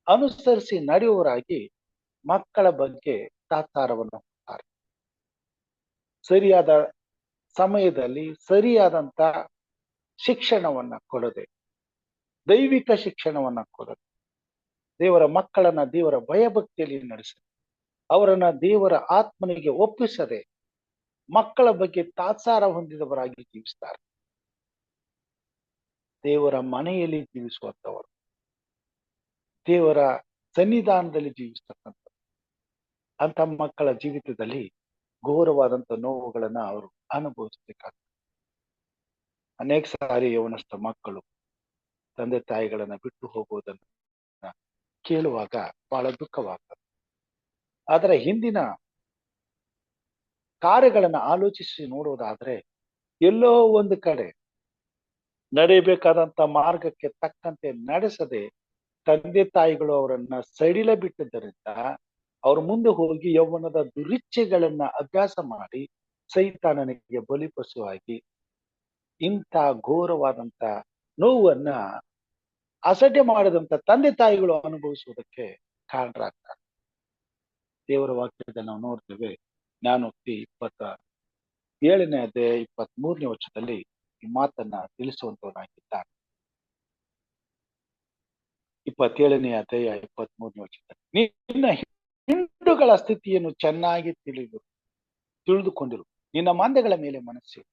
ಅನುಸರಿಸಿ ನಡೆಯುವವರಾಗಿ ಮಕ್ಕಳ ಬಗ್ಗೆ ತಾತ್ಸಾರವನ್ನು ಹೊಂದುತ್ತಾರೆ. ಸರಿಯಾದ ಸಮಯದಲ್ಲಿ ಸರಿಯಾದಂತ ಶಿಕ್ಷಣವನ್ನ ಕೊಡದೆ, ದೈವಿಕ ಶಿಕ್ಷಣವನ್ನ ಕೊಡದೆ, ದೇವರ ಮಕ್ಕಳನ್ನ ದೇವರ ಭಯಭಕ್ತಿಯಲ್ಲಿ ನಡೆಸದೆ, ಅವರನ್ನ ದೇವರ ಆತ್ಮನಿಗೆ ಒಪ್ಪಿಸದೆ ಮಕ್ಕಳ ಬಗ್ಗೆ ತಾತ್ಸಾರ ಹೊಂದಿದವರಾಗಿ ಜೀವಿಸ್ತಾರೆ. ದೇವರ ಮನೆಯಲ್ಲಿ ಜೀವಿಸುವಂತವರು, ದೇವರ ಸನ್ನಿಧಾನದಲ್ಲಿ ಜೀವಿಸ್ತಕ್ಕಂಥ ಅಂತ ಮಕ್ಕಳ ಜೀವಿತದಲ್ಲಿ ಘೋರವಾದಂತ ನೋವುಗಳನ್ನ ಅವರು ಅನುಭವಿಸಬೇಕಾಗ್ತದೆ. ಅನೇಕ ಸಾರಿ ಯವನಸ್ಥ ಮಕ್ಕಳು ತಂದೆ ತಾಯಿಗಳನ್ನ ಬಿಟ್ಟು ಹೋಗುವುದನ್ನ ಕೇಳುವಾಗ ಬಹಳ ದುಃಖವಾಗ್ತದೆ. ಆದರೆ ಹಿಂದಿನ ಕಾರ್ಯಗಳನ್ನ ಆಲೋಚಿಸಿ ನೋಡುವುದಾದ್ರೆ ಎಲ್ಲೋ ಒಂದು ಕಡೆ ನಡೆಯಬೇಕಾದಂತ ಮಾರ್ಗಕ್ಕೆ ತಕ್ಕಂತೆ ನಡೆಸದೆ ತಂದೆ ತಾಯಿಗಳು ಅವರನ್ನ ಸಡಿಲ ಬಿಟ್ಟಿದ್ದರಿಂದ ಅವ್ರ ಮುಂದೆ ಹೋಗಿ ಯೌವನದ ದುರಿಚ್ಛೆಗಳನ್ನ ಅಭ್ಯಾಸ ಮಾಡಿ ಸೈತಾನನಿಗೆ ಬಲಿಪಶುವಾಗಿ ಇಂಥ ಘೋರವಾದಂತ ನೋವನ್ನ ಅಸಡ್ಡೆ ಮಾಡಿದಂತ ತಂದೆ ತಾಯಿಗಳು ಅನುಭವಿಸುವುದಕ್ಕೆ ಕಾರಣರಾಗ್ತಾರೆ. ದೇವರ ವಾಕ್ಯದಲ್ಲಿ ನಾವು ನೋಡ್ತೇವೆ. ಜ್ಞಾನೋಕ್ತಿ 27ನೇ ಅಧ್ಯಾಯ 23ನೇ ವಚನದಲ್ಲಿ ಈ ಮಾತನ್ನ ತಿಳಿಸುವಂತವನಾಗಿದ್ದಾನೆ. 27ನೇ ಅಧ್ಯಾಯ 23ನೇ ವಚನದಲ್ಲಿ, ನಿನ್ನ ಹಿಂಡುಗಳ ಸ್ಥಿತಿಯನ್ನು ಚೆನ್ನಾಗಿ ತಿಳಿದುಕೊಂಡಿರು, ನಿನ್ನ ಮಂದೆಗಳ ಮೇಲೆ ಮನಸ್ಸಿಡು.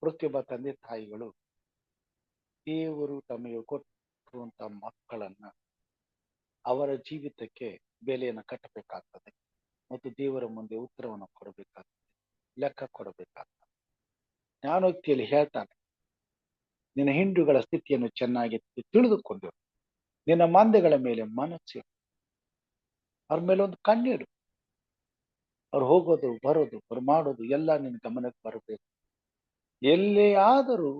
ಪ್ರತಿಯೊಬ್ಬ ತಂದೆ ತಾಯಿಗಳು ದೇವರು ತಮಗೆ ಕೊಟ್ಟಿರುವಂತ ಮಕ್ಕಳನ್ನ ಅವರ ಜೀವಿತಕ್ಕೆ ಬೆಲೆಯನ್ನು ಕಟ್ಟಬೇಕಾಗ್ತದೆ ಮತ್ತು ದೇವರ ಮುಂದೆ ಉತ್ತರವನ್ನು ಕೊಡಬೇಕಾಗ್ತದೆ, ಲೆಕ್ಕ ಕೊಡಬೇಕಾಗ್ತದೆ. ಜ್ಞಾನೋಕ್ತಿಯಲ್ಲಿ ಹೇಳ್ತಾನೆ, ನಿನ್ನ ಹಿಂಡುಗಳ ಸ್ಥಿತಿಯನ್ನು ಚೆನ್ನಾಗಿ ತಿಳಿದುಕೊಂಡಿರು, ನಿನ್ನ ಮಂದೆಗಳ ಮೇಲೆ ಮನಸ್ಸಿಡು. ಅವ್ರ ಮೇಲೆ ಒಂದು ಕಣ್ಣಿಡು. ಅವ್ರು ಹೋಗೋದು ಬರೋದು ಅವ್ರು ಮಾಡೋದು ಎಲ್ಲ ನಿನ್ನ ಗಮನಕ್ಕೆ ಬರಬೇಕು. ಎಲ್ಲೇ ಆದರೂ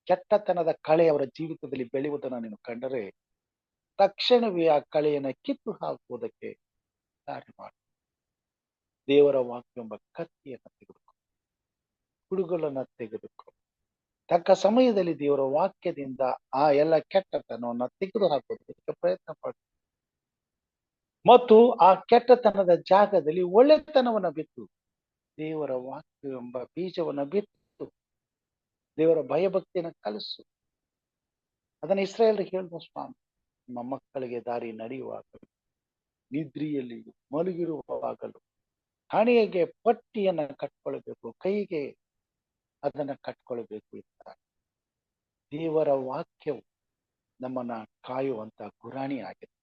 ಕೆಟ್ಟತನದ ಕಳೆ ಅವರ ಜೀವಿತದಲ್ಲಿ ಬೆಳೆಯುವುದನ್ನು ನೀನು ಕಂಡರೆ ತಕ್ಷಣವೇ ಆ ಕಳೆಯನ್ನ ಕಿತ್ತು ಹಾಕುವುದಕ್ಕೆ ದಾರಿ ಮಾಡು. ದೇವರ ವಾಕ್ಯ ಎಂಬ ಕತ್ತಿಯನ್ನ ತೆಗೆದುಕೊ, ಕುಡುಗೋಲನ್ನ ತೆಗೆದುಕೊ. ತಕ್ಕ ಸಮಯದಲ್ಲಿ ದೇವರ ವಾಕ್ಯದಿಂದ ಆ ಎಲ್ಲ ಕೆಟ್ಟತನವನ್ನ ತೆಗೆದು ಹಾಕುವುದಕ್ಕೆ ಪ್ರಯತ್ನ ಪಡು ಮತ್ತು ಆ ಕೆಟ್ಟತನದ ಜಾಗದಲ್ಲಿ ಒಳ್ಳೆತನವನ್ನ ಬಿತ್ತು ದೇವರ ವಾಕ್ಯ ಎಂಬ ಬೀಜವನ್ನ ಬಿತ್ತು ದೇವರ ಭಯಭಕ್ತಿಯನ್ನು ಕಲಿಸು. ಅದನ್ನ ಇಸ್ರಾಯೇಲ್ರಿಗೆ ಹೇಳಿದ ಸ್ವಾಮಿ, ನಿಮ್ಮ ಮಕ್ಕಳಿಗೆ ದಾರಿ ನಡೆಯುವಾಗಲೂ ನಿದ್ರೆಯಲ್ಲಿ ಮಲಗಿರುವಾಗಲೂ ಹಣೆಗೆ ಪಟ್ಟಿಯನ್ನ ಕಟ್ಕೊಳ್ಬೇಕು, ಕೈಗೆ ಅದನ್ನ ಕಟ್ಕೊಳ್ಬೇಕು ಇರ್ತಾರೆ. ದೇವರ ವಾಕ್ಯವು ನಮ್ಮನ್ನ ಕಾಯುವಂತ ಗುರಾಣಿ ಆಗಿದೆ.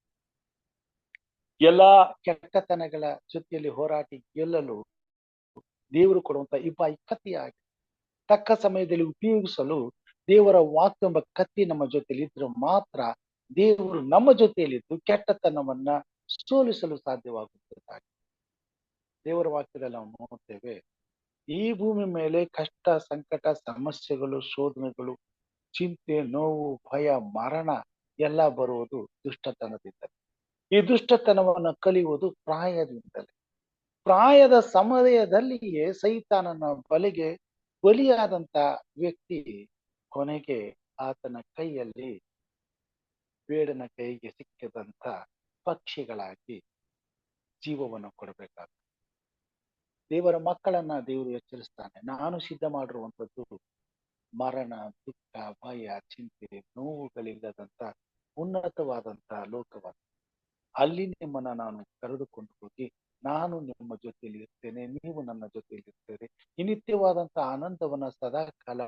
ಎಲ್ಲಾ ಕೆಟ್ಟತನಗಳ ಜೊತೆಯಲ್ಲಿ ಹೋರಾಟಿ ಗೆಲ್ಲಲು ದೇವರು ಕೊಡುವಂತ ಇಬ್ಬಾಯಿ ಕತ್ತಿಯಾಗಿದೆ. ತಕ್ಕ ಸಮಯದಲ್ಲಿ ಉಪಯೋಗಿಸಲು ದೇವರ ವಾಕ್ಯ ಎಂಬ ಕತ್ತಿ ನಮ್ಮ ಜೊತೆಯಲ್ಲಿ ಇದ್ರೆ ಮಾತ್ರ ದೇವರು ನಮ್ಮ ಜೊತೆಯಲ್ಲಿದ್ದು ಕೆಟ್ಟತನವನ್ನ ಸೋಲಿಸಲು ಸಾಧ್ಯವಾಗುತ್ತದೆ. ದೇವರ ವಾಕ್ಯದಲ್ಲಿ ನಾವು ನೋಡ್ತೇವೆ, ಈ ಭೂಮಿ ಮೇಲೆ ಕಷ್ಟ, ಸಂಕಟ, ಸಮಸ್ಯೆಗಳು, ಶೋಧನೆಗಳು, ಚಿಂತೆ, ನೋವು, ಭಯ, ಮರಣ ಎಲ್ಲ ಬರುವುದು ದುಷ್ಟತನದಿಂದಲೇ. ಈ ದುಷ್ಟತನವನ್ನು ಕಲಿಯುವುದು ಪ್ರಾಯದಿಂದಲೇ. ಪ್ರಾಯದ ಸಮಯದಲ್ಲಿಯೇ ಸೈತಾನನ ಬಲೆಗೆ ಬಲಿಯಾದಂತ ವ್ಯಕ್ತಿ ಕೊನೆಗೆ ಆತನ ಕೈಯಲ್ಲಿ ಬೇಡನ ಕೈಗೆ ಸಿಕ್ಕಿದಂತ ಪಕ್ಷಿಗಳಾಗಿ ಜೀವವನ್ನು ಕೊಡಬೇಕಾಗ್ತದೆ. ದೇವರ ಮಕ್ಕಳನ್ನ ದೇವರು ಎಚ್ಚರಿಸ್ತಾನೆ, ನಾನು ಸಿದ್ಧ ಮಾಡಿರುವಂಥದ್ದು ಮರಣ, ದುಃಖ, ಭಯ, ಚಿಂತೆ, ನೋವುಗಳಿಲ್ಲದಂತ ಉನ್ನತವಾದಂತ ಲೋಕವನ್ನು. ಅಲ್ಲಿ ನಿಮ್ಮನ್ನ ನಾನು ಕರೆದುಕೊಂಡು ಹೋಗಿ ನಾನು ನಿಮ್ಮ ಜೊತೆಯಲ್ಲಿ ಇರ್ತೇನೆ, ನೀವು ನನ್ನ ಜೊತೆಯಲ್ಲಿ ಇರ್ತೇನೆ. ಈ ನಿತ್ಯವಾದಂತ ಆನಂದವನ್ನ ಸದಾ ಕಾಲ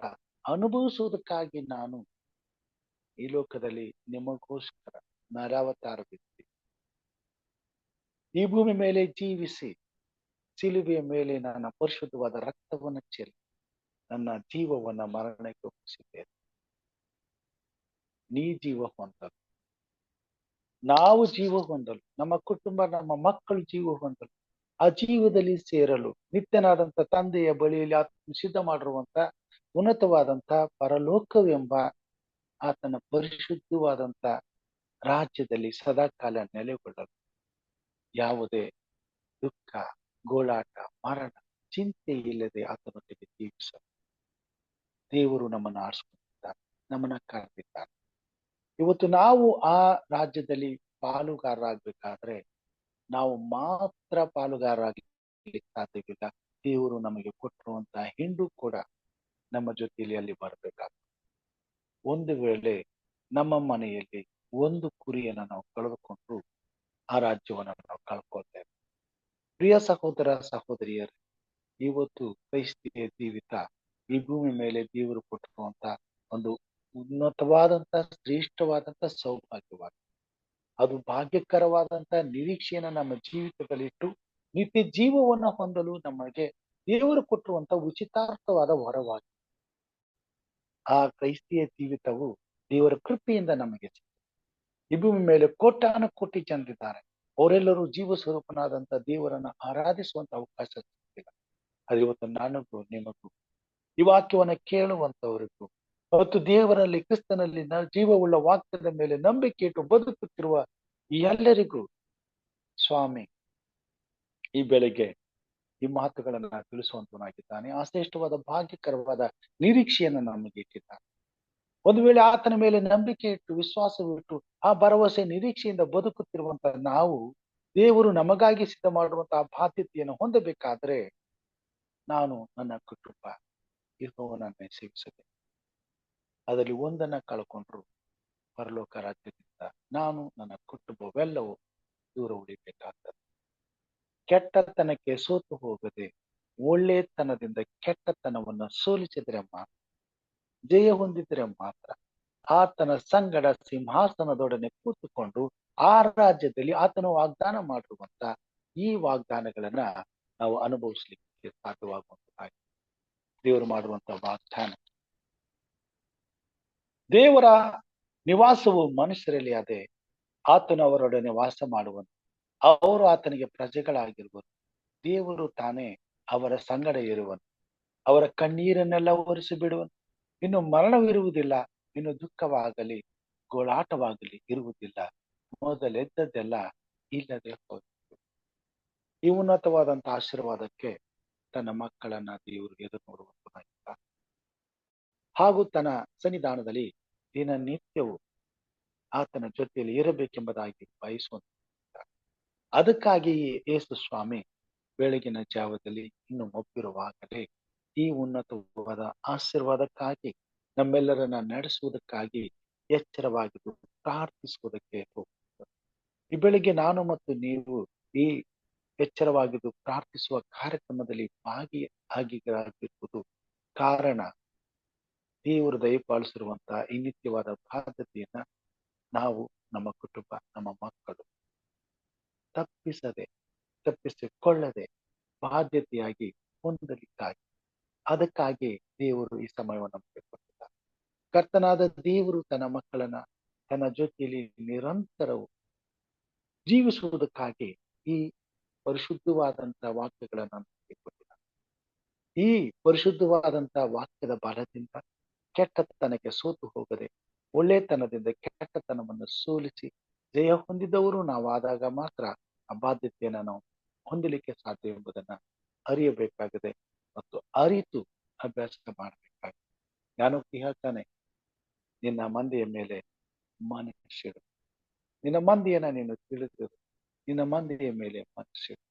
ಅನುಭವಿಸುವುದಕ್ಕಾಗಿ ನಾನು ಈ ಲೋಕದಲ್ಲಿ ನಿಮಗೋಸ್ಕರ ನರಾವತಾರವಿದ್ದೆ. ಈ ಭೂಮಿ ಮೇಲೆ ಜೀವಿಸಿ ಸಿಲುಬೆಯ ಮೇಲೆ ನನ್ನ ಪರಿಶುದ್ಧವಾದ ರಕ್ತವನ್ನು ಚೆಲ್ಲಿ ನನ್ನ ಜೀವವನ್ನ ಮರಣಕ್ಕೆ ಒಪ್ಪಿಸಿದ್ದೇನೆ. ನೀ ಜೀವ ಹೊಂದಲು, ನಾವು ಜೀವ ಹೊಂದಲು, ನಮ್ಮ ಕುಟುಂಬ, ನಮ್ಮ ಮಕ್ಕಳು ಜೀವ ಹೊಂದಲು, ಆ ಜೀವದಲ್ಲಿ ಸೇರಲು ನಿತ್ಯನಾದಂತ ತಂದೆಯ ಬಳಿಯಲ್ಲಿ ಆತನು ಸಿದ್ಧ ಮಾಡಿರುವಂತ ಉನ್ನತವಾದಂತ ಪರಲೋಕವೆಂಬ ಆತನ ಪರಿಶುದ್ಧವಾದಂತ ರಾಜ್ಯದಲ್ಲಿ ಸದಾಕಾಲ ನೆಲೆಗೊಳ್ಳಲು ಯಾವುದೇ ದುಃಖ, ಗೋಳಾಟ, ಮರಣ, ಚಿಂತೆ ಇಲ್ಲದೆ ಆತನೊಟ್ಟಿಗೆ ಜೀವಿಸಲು ದೇವರು ನಮ್ಮನ್ನು ಆರಿಸಿಕೊಂಡಿದ್ದಾನೆ, ನಮ್ಮನ್ನ ಕರೆದಿದ್ದಾನೆ. ಇವತ್ತು ನಾವು ಆ ರಾಜ್ಯದಲ್ಲಿ ಪಾಲುಗಾರರಾಗಬೇಕಾದ್ರೆ ನಾವು ಮಾತ್ರ ಪಾಲುಗಾರರಾಗಲಿಕ್ಕೆ ಸಾಧ್ಯವಿಲ್ಲ. ದೇವರು ನಮಗೆ ಕೊಟ್ಟಿರುವಂತಹ ಹಿಂಡು ಕೂಡ ನಮ್ಮ ಜೊತೆಯಲ್ಲಿ ಅಲ್ಲಿ ಬರಬೇಕಾಗ್ತದೆ. ಒಂದು ವೇಳೆ ನಮ್ಮ ಮನೆಯಲ್ಲಿ ಒಂದು ಕುರಿಯನ್ನ ನಾವು ಕಳೆದುಕೊಂಡ್ರು ಆ ರಾಜ್ಯವನ್ನ ನಾವು ಕಳ್ಕೊಳ್ತೇವೆ. ಪ್ರಿಯ ಸಹೋದರ ಸಹೋದರಿಯರು, ಇವತ್ತು ಕ್ರೈಸ್ತಿಯ ಜೀವಿತ ಈ ಭೂಮಿ ಮೇಲೆ ದೇವರು ಕೊಟ್ಟಿರುವಂತ ಒಂದು ಉನ್ನತವಾದಂತ ಶ್ರೇಷ್ಠವಾದಂತ ಸೌಭಾಗ್ಯವಾಗಿದೆ. ಅದು ಭಾಗ್ಯಕರವಾದಂತ ನಿರೀಕ್ಷೆಯನ್ನ ನಮ್ಮ ಜೀವಿತದಲ್ಲಿಟ್ಟು ನಿತ್ಯ ಜೀವವನ್ನ ಹೊಂದಲು ನಮಗೆ ದೇವರು ಕೊಟ್ಟಿರುವಂತ ಉಚಿತಾರ್ಥವಾದ ವರವಾಗಿದೆ. ಆ ಕ್ರೈಸ್ತಿಯ ಜೀವಿತವು ದೇವರ ಕೃಪೆಯಿಂದ ನಮಗೆ ಸಿಕ್ಕಿದೆ. ಈ ಭೂಮಿ ಮೇಲೆ ಕೋಟ್ಯಾನು ಕೋಟಿ ಜನರಿದ್ದಾರೆ. ಅವರೆಲ್ಲರೂ ಜೀವ ಸ್ವರೂಪನಾದಂತ ದೇವರನ್ನ ಆರಾಧಿಸುವಂತ ಅವಕಾಶ ಸಿಕ್ಕಿಲ್ಲ. ಅದು ಇವತ್ತು ನನಗೂ ನಿಮಗೂ ಈ ವಾಕ್ಯವನ್ನ ಕೇಳುವಂತವರಿಗೂ ಮತ್ತು ದೇವರಲ್ಲಿ ಕ್ರಿಸ್ತನಲ್ಲಿ ಜೀವವುಳ್ಳ ವಾಕ್ಯದ ಮೇಲೆ ನಂಬಿಕೆ ಇಟ್ಟು ಬದುಕುತ್ತಿರುವ ಎಲ್ಲರಿಗೂ ಸ್ವಾಮಿ ಈ ಬೆಳಿಗ್ಗೆ ಈ ಮಾತುಗಳನ್ನ ತಿಳಿಸುವಂತನಾಗಿದ್ದಾನೆ. ಆ ಶ್ರೇಷ್ಠವಾದ ಭಾಗ್ಯಕರವಾದ ನಿರೀಕ್ಷೆಯನ್ನ ನಮಗೆ ಇಟ್ಟಿದ್ದಾನೆ. ಒಂದು ವೇಳೆ ಆತನ ಮೇಲೆ ನಂಬಿಕೆ ಇಟ್ಟು ವಿಶ್ವಾಸವಿಟ್ಟು ಆ ಭರವಸೆ ನಿರೀಕ್ಷೆಯಿಂದ ಬದುಕುತ್ತಿರುವಂತ ನಾವು ದೇವರು ನಮಗಾಗಿ ಸಿದ್ಧ ಮಾಡುವಂತಹ ಬಾಧ್ಯತೆಯನ್ನು ಹೊಂದಬೇಕಾದ್ರೆ ನಾನು ನನ್ನ ಕುಟುಂಬ ಯೆಹೋವನನ್ನೇ ಸೇವಿಸಬೇಕು. ಅದರಲ್ಲಿ ಒಂದನ್ನ ಕಳ್ಕೊಂಡ್ರು ಪರಲೋಕ ರಾಜ್ಯದಿಂದ ನಾನು ನನ್ನ ಕುಟುಂಬವೆಲ್ಲವೂ ದೂರ ಉಳಿಬೇಕಾಗ್ತದೆ. ಕೆಟ್ಟತನಕ್ಕೆ ಸೋತು ಹೋಗದೆ ಒಳ್ಳೆತನದಿಂದ ಕೆಟ್ಟತನವನ್ನು ಸೋಲಿಸಿದ್ರೆ ಮಾತ್ರ, ಜಯ ಹೊಂದಿದ್ರೆ ಮಾತ್ರ ಆತನ ಸಂಗಡ ಸಿಂಹಾಸನದೊಡನೆ ಕೂತುಕೊಂಡು ಆ ರಾಜ್ಯದಲ್ಲಿ ಆತನು ವಾಗ್ದಾನ ಮಾಡಿರುವಂತ ಈ ವಾಗ್ದಾನಗಳನ್ನ ನಾವು ಅನುಭವಿಸ್ಲಿಕ್ಕೆ ಸಾಧ್ಯವಾಗುವಂತಾಗಿದೆ. ದೇವರು ಮಾಡುವಂತ ವಾಗ್ದಾನ, ದೇವರ ನಿವಾಸವು ಮನುಷ್ಯರಲ್ಲಿ ಅದೇ, ಆತನು ಅವರೊಡನೆ ವಾಸ ಮಾಡುವನು, ಅವರು ಆತನಿಗೆ ಪ್ರಜೆಗಳಾಗಿರುವರು. ದೇವರು ತಾನೇ ಅವರ ಸಂಗಡ ಇರುವನು, ಅವರ ಕಣ್ಣೀರನ್ನೆಲ್ಲ ಒರೆಸಿ ಬಿಡುವನು. ಇನ್ನು ಮರಣವಿರುವುದಿಲ್ಲ, ಇನ್ನು ದುಃಖವಾಗಲಿ ಗೋಳಾಟವಾಗಲಿ ಇರುವುದಿಲ್ಲ, ಮೊದಲೆದ್ದದ್ದೆಲ್ಲ ಇಲ್ಲದೆ ಹೋಯಿತು. ಈ ಉನ್ನತವಾದಂತ ಆಶೀರ್ವಾದಕ್ಕೆ ತನ್ನ ಮಕ್ಕಳನ್ನ ದೇವರು ಎದುರು ನೋಡುವಂತಾಗಿದ್ದಾರೆ ಹಾಗೂ ತನ್ನ ಸನ್ನಿಧಾನದಲ್ಲಿ ದಿನನಿತ್ಯವೂ ಆತನ ಜೊತೆಯಲ್ಲಿ ಇರಬೇಕೆಂಬುದಾಗಿ ಬಯಸುವಂತ. ಅದಕ್ಕಾಗಿ ಯೇಸು ಸ್ವಾಮಿ ಬೆಳಗಿನ ಜಾವದಲ್ಲಿ ಇನ್ನು ಒಪ್ಪಿರುವಾಗಲೇ ಈ ಉನ್ನತವಾದ ಆಶೀರ್ವಾದಕ್ಕಾಗಿ ನಮ್ಮೆಲ್ಲರನ್ನ ನಡೆಸುವುದಕ್ಕಾಗಿ ಎಚ್ಚರವಾಗಿದ್ದು ಪ್ರಾರ್ಥಿಸುವುದಕ್ಕೆ ಹೋಗ್ತಾರೆ. ಈ ಬೆಳಿಗ್ಗೆ ನಾನು ಮತ್ತು ನೀವು ಈ ಎಚ್ಚರವಾಗಿದ್ದು ಪ್ರಾರ್ಥಿಸುವ ಕಾರ್ಯಕ್ರಮದಲ್ಲಿ ಭಾಗಿಯಾಗಿರುವುದು ಕಾರಣ ದೇವರು ದಯಪಾಲಿಸಿರುವಂತಹ ಈ ನಿತ್ಯವಾದ ಬಾಧ್ಯತೆಯನ್ನ ನಾವು, ನಮ್ಮ ಕುಟುಂಬ, ನಮ್ಮ ಮಕ್ಕಳು ತಪ್ಪಿಸಿಕೊಳ್ಳದೆ ಬಾಧ್ಯತೆಯಾಗಿ ಹೊಂದಲಿಕ್ಕಾಗಿ, ಅದಕ್ಕಾಗಿ ದೇವರು ಈ ಸಮಯವನ್ನು ನಮಗೆ ಕೊಟ್ಟಿದ್ದಾರೆ. ಕರ್ತನಾದ ದೇವರು ತನ್ನ ಮಕ್ಕಳನ್ನ ತನ್ನ ಜೊತೆಯಲ್ಲಿ ನಿರಂತರವು ಜೀವಿಸುವುದಕ್ಕಾಗಿ ಈ ಪರಿಶುದ್ಧವಾದಂತ ವಾಕ್ಯಗಳನ್ನ ನಮಗೆ ಕೊಟ್ಟಿದ್ದಾರೆ. ಈ ಪರಿಶುದ್ಧವಾದಂತ ವಾಕ್ಯದ ಬಲದಿಂದ ಕೆಟ್ಟತನಕ್ಕೆ ಸೋತು ಹೋಗದೆ ಒಳ್ಳೆತನದಿಂದ ಕೆಟ್ಟತನವನ್ನು ಸೋಲಿಸಿ ಜಯ ಹೊಂದಿದವರು ನಾವಾದಾಗ ಮಾತ್ರ ಆ ಬಾಧ್ಯತೆಯನ್ನ ನಾವು ಹೊಂದಲಿಕ್ಕೆ ಸಾಧ್ಯ ಎಂಬುದನ್ನ ಅರಿಯಬೇಕಾಗಿದೆ ಮತ್ತು ಅರಿತು ಅಭ್ಯಾಸ ಮಾಡಬೇಕಾಗಿದೆ. ಜ್ಞಾನೋಕ್ತಿ ಹೇಳ್ತಾನೆ, ನಿನ್ನ ಮಂದಿಯ ಮೇಲೆ ಮನಸ್ಸಿಡು, ನಿನ್ನ ಮಂದಿಯನ್ನ ನೀನು ತಿಳಿದಿರು, ನಿನ್ನ ಮಂದಿಯ ಮೇಲೆ ಮನಸ್ಸಿಡು.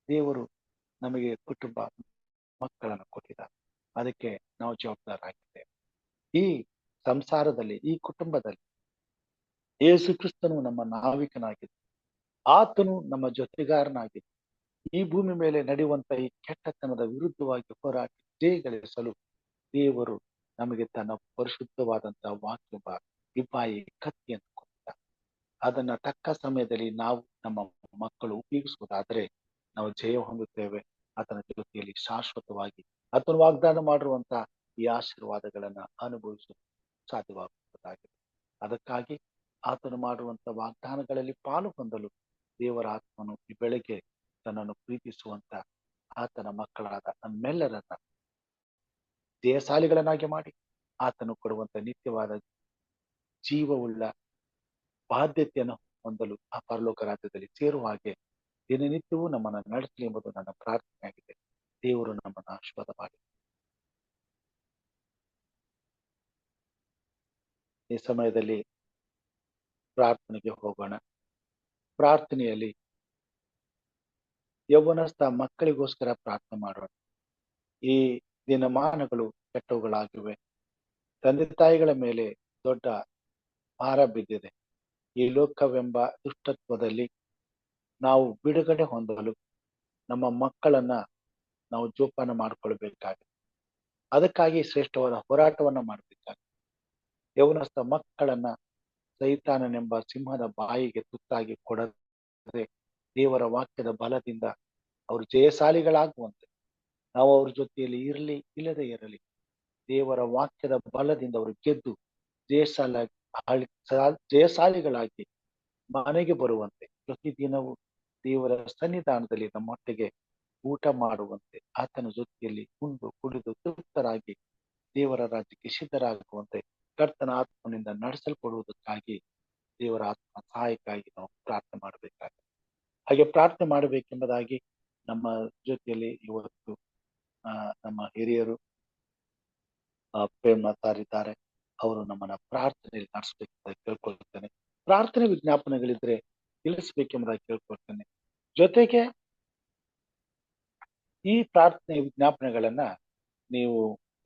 ದೇವರು ನಮಗೆ ಕುಟುಂಬ ಮಕ್ಕಳನ್ನು ಕೊಟ್ಟಿದ್ದಾರೆ, ಅದಕ್ಕೆ ನಾವು ಜವಾಬ್ದಾರರಾಗಿದ್ದೇವೆ. ಈ ಸಂಸಾರದಲ್ಲಿ, ಈ ಕುಟುಂಬದಲ್ಲಿ ಯೇಸು ಕ್ರಿಸ್ತನು ನಮ್ಮ ನಾವಿಕನಾಗಿದ್ದು, ಆತನು ನಮ್ಮ ಜೊತೆಗಾರನಾಗಿದ್ದು, ಈ ಭೂಮಿ ಮೇಲೆ ನಡೆಯುವಂತ ಈ ಕೆಟ್ಟತನದ ವಿರುದ್ಧವಾಗಿ ಹೋರಾಟ ಜಯಗಳಿಸಲು ದೇವರು ನಮಗೆ ತನ್ನ ಪರಿಶುದ್ಧವಾದಂತಹ ವಾಕ್ಯವ ಇಬ್ಬಾಯಿ ಕತ್ತಿಯನ್ನು ಕೊಟ್ಟಿದ್ದಾರೆ. ಅದನ್ನ ತಕ್ಕ ಸಮಯದಲ್ಲಿ ನಾವು ನಮ್ಮ ಮಕ್ಕಳು ಉಪಯೋಗಿಸುವುದಾದರೆ ನಾವು ಜಯ ಹೊಂದುತ್ತೇವೆ. ಆತನ ಜೊತೆಯಲ್ಲಿ ಶಾಶ್ವತವಾಗಿ ಆತನು ವಾಗ್ದಾನ ಮಾಡಿರುವಂತಹ ಈ ಆಶೀರ್ವಾದಗಳನ್ನ ಅನುಭವಿಸಲು ಸಾಧ್ಯವಾಗುವುದಾಗಿದೆ. ಅದಕ್ಕಾಗಿ ಆತನು ಮಾಡುವಂತ ವಾಗ್ದಾನಗಳಲ್ಲಿ ಪಾಲು ಹೊಂದಲು ದೇವರ ಆತ್ಮನು ಈ ಬೆಳಗ್ಗೆ ತನ್ನನ್ನು ಪ್ರೀತಿಸುವಂತ ಆತನ ಮಕ್ಕಳಾದ ನಮ್ಮೆಲ್ಲರನ್ನ ಜಯಶಾಲಿಗಳನ್ನಾಗಿ ಮಾಡಿ ಆತನು ಕೊಡುವಂತ ನಿತ್ಯವಾದ ಜೀವವುಳ್ಳ ಬಾಧ್ಯತೆಯನ್ನು ಹೊಂದಲು ಆ ಪರಲೋಕ ರಾಜ್ಯದಲ್ಲಿ ಸೇರುವ ಹಾಗೆ ದಿನನಿತ್ಯವೂ ನಮ್ಮನ್ನು ನಡೆಸಲಿ ಎಂಬುದು ನನ್ನ ಪ್ರಾರ್ಥನೆಯಾಗಿದೆ. ದೇವರು ನಮ್ಮನ್ನು ಆಶೀರ್ವಾದ ಮಾಡಿ. ಈ ಸಮಯದಲ್ಲಿ ಪ್ರಾರ್ಥನೆಗೆ ಹೋಗೋಣ. ಪ್ರಾರ್ಥನೆಯಲ್ಲಿ ಯೌವನಸ್ಥ ಮಕ್ಕಳಿಗೋಸ್ಕರ ಪ್ರಾರ್ಥನೆ ಮಾಡೋಣ. ಈ ದಿನಮಾನಗಳು ಕೆಟ್ಟವುಗಳಾಗಿವೆ. ತಂದೆ ತಾಯಿಗಳ ಮೇಲೆ ದೊಡ್ಡ ಭಾರ ಬಿದ್ದಿದೆ. ಈ ಲೋಕವೆಂಬ ದುಷ್ಟತ್ವದಲ್ಲಿ ನಾವು ಬಿಡುಗಡೆ ಹೊಂದಲು ನಮ್ಮ ಮಕ್ಕಳನ್ನ ನಾವು ಜೋಪಾನ ಮಾಡಿಕೊಳ್ಬೇಕಾಗುತ್ತೆ. ಅದಕ್ಕಾಗಿ ಶ್ರೇಷ್ಠವಾದ ಹೋರಾಟವನ್ನ ಮಾಡಬೇಕಾಗುತ್ತೆ. ಯೌವನಸ್ಥ ಮಕ್ಕಳನ್ನ ಸೈತಾನನೆಂಬ ಸಿಂಹದ ಬಾಯಿಗೆ ತುತ್ತಾಗಿ ಕೊಡದೆ ದೇವರ ವಾಕ್ಯದ ಬಲದಿಂದ ಅವರು ಜಯಶಾಲಿಗಳಾಗುವಂತೆ ನಾವು ಅವ್ರ ಜೊತೆಯಲ್ಲಿ ಇರಲಿ ಇಲ್ಲದೆ ಇರಲಿ, ದೇವರ ವಾಕ್ಯದ ಬಲದಿಂದ ಅವರು ಗೆದ್ದು ಜಯಶಾಲಿಗಳಾಗಿ ಮನೆಗೆ ಬರುವಂತೆ, ಪ್ರತಿದಿನವೂ ದೇವರ ಸನ್ನಿಧಾನದಲ್ಲಿ ನಮ್ಮೊಟ್ಟಿಗೆ ಊಟ ಮಾಡುವಂತೆ, ಆತನ ಜೊತೆಯಲ್ಲಿ ಉಂಡು ಕುಡಿದು ತೃಪ್ತರಾಗಿ ದೇವರ ರಾಜ್ಯಕ್ಕೆ ಸಿದ್ಧರಾಗುವಂತೆ ಕರ್ತನ ಆತ್ಮನಿಂದ ನಡೆಸಲ್ಪಡುವುದಕ್ಕಾಗಿ ದೇವರ ಆತ್ಮ ಸಹಾಯಕ್ಕಾಗಿ ನಾವು ಪ್ರಾರ್ಥನೆ ಮಾಡಬೇಕಾಗುತ್ತೆ. ಹಾಗೆ ಪ್ರಾರ್ಥನೆ ಮಾಡಬೇಕೆಂಬುದಾಗಿ ನಮ್ಮ ಜೊತೆಯಲ್ಲಿ ಇವತ್ತು ನಮ್ಮ ಹಿರಿಯರು ಪ್ರೇಮ ತಾರಿದ್ದಾರೆ. ಅವರು ನಮ್ಮನ್ನ ಪ್ರಾರ್ಥನೆಯಲ್ಲಿ ನಡೆಸಬೇಕಂತ ಕೇಳ್ಕೊಳ್ತೇನೆ. ಪ್ರಾರ್ಥನೆ ವಿಜ್ಞಾಪನೆಗಳಿದ್ರೆ ತಿಳಿಸ್ಬೇಕೆಂಬುದಾಗಿ ಕೇಳ್ಕೊಳ್ತೇನೆ. ಜೊತೆಗೆ ಈ ಪ್ರಾರ್ಥನೆ ವಿಜ್ಞಾಪನೆಗಳನ್ನ ನೀವು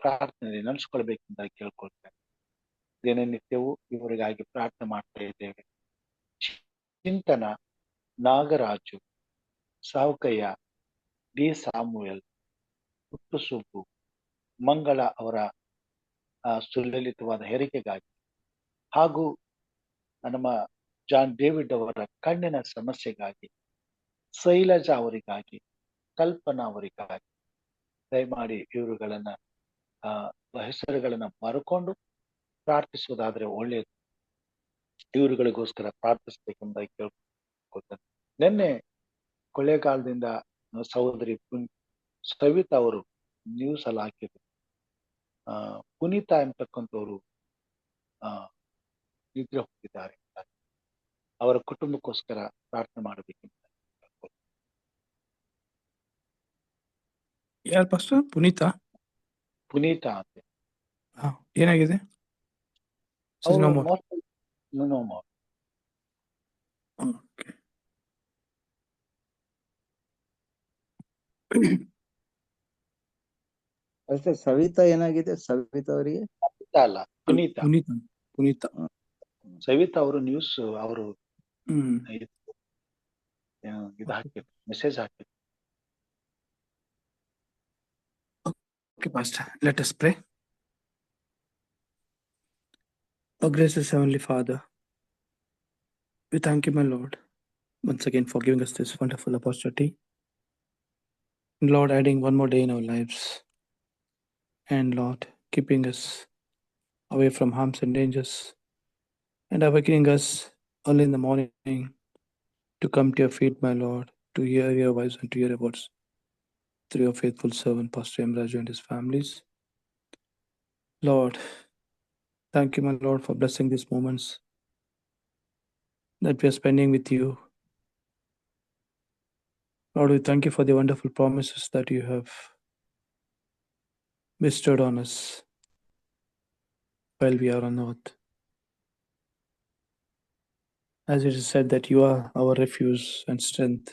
ಪ್ರಾರ್ಥನೆಯಲ್ಲಿ ನೆನೆಸ್ಕೊಳ್ಬೇಕೆಂದ ಕೇಳ್ಕೊಳ್ತೇನೆ. ದಿನನಿತ್ಯವೂ ಇವರಿಗಾಗಿ ಪ್ರಾರ್ಥನೆ ಮಾಡ್ತಾ ಇದ್ದೇವೆ. ಚಿಂತನ, ನಾಗರಾಜು, ಸಾವುಕಯ್ಯ, ಡಿ ಸಾಮುವೆಲ್, ಹುಟ್ಟು ಸುಬ್ಬು, ಮಂಗಳ ಅವರ ಸುಲಲಿತವಾದ ಹೆರಿಗೆಗಾಗಿ, ಹಾಗೂ ನಮ್ಮ ಜಾನ್ ಡೇವಿಡ್ ಅವರ ಕಣ್ಣಿನ ಸಮಸ್ಯೆಗಾಗಿ, ಶೈಲಜಾ ಅವರಿಗಾಗಿ, ಕಲ್ಪನಾ ಅವರಿಗಾಗಿ ದಯಮಾಡಿ ಇವರುಗಳನ್ನ ಹೆಸರುಗಳನ್ನ ಮರೆಕೊಂಡು ಪ್ರಾರ್ಥಿಸುವುದಾದ್ರೆ ಒಳ್ಳೆಯದು. ಇವರುಗಳಿಗೋಸ್ಕರ ಪ್ರಾರ್ಥಿಸ್ಬೇಕೆಂಬುದಾಗಿ ಕೇಳ್ಕೊಳ್ತೇನೆ. ನಿನ್ನೆ ಕೊಳ್ಳೇಗಾಲದಿಂದ ಸಹೋದರಿ ಸವಿತಾ ಅವರು ನ್ಯೂಸ್ ಅಲ್ಲಿ ಹಾಕಿದ್ರು, ಪುನೀತಾ ಎಂಬತಕ್ಕಂಥವ್ರು ನಿದ್ರೆ ಹೋಗಿದ್ದಾರೆ. ಅವರ ಕುಟುಂಬಕ್ಕೋಸ್ಕರ ಪ್ರಾರ್ಥನೆ ಮಾಡಬೇಕೆಂಬ. ಯಾರು ಪಾಸ್ಟರ್? ಪುನೀತಾ ಅಂತ ಏನಾಗಿದೆ? ಅಷ್ಟೇ. ಸವಿತಾ ಏನಾಗಿದೆ? ಸವಿತಾ ಅವರಿಗೆ ಅಲ್ಲ, ಪುನೀತಾ. ಸವಿತಾ ಅವರು ನ್ಯೂಸ್ ಅವರು ಇದು ಹಾಕಿದ್ರು, ಮೆಸೇಜ್ ಹಾಕಿದ್ರು. Okay, Pastor, let us pray. Oh, gracious Heavenly Father, we thank you, my Lord, once again for giving us this wonderful opportunity. Lord, adding one more day in our lives, and Lord, keeping us away from harms and dangers, and awakening us early in the morning to come to your feet, my Lord, to hear your voice and to hear your words through your faithful servant, Pastor M. Raju and his families. Lord, thank you, my Lord, for blessing these moments that we are spending with you. Lord, we thank you for the wonderful promises that you have bestowed on us while we are on earth. As it is said that you are our refuge and strength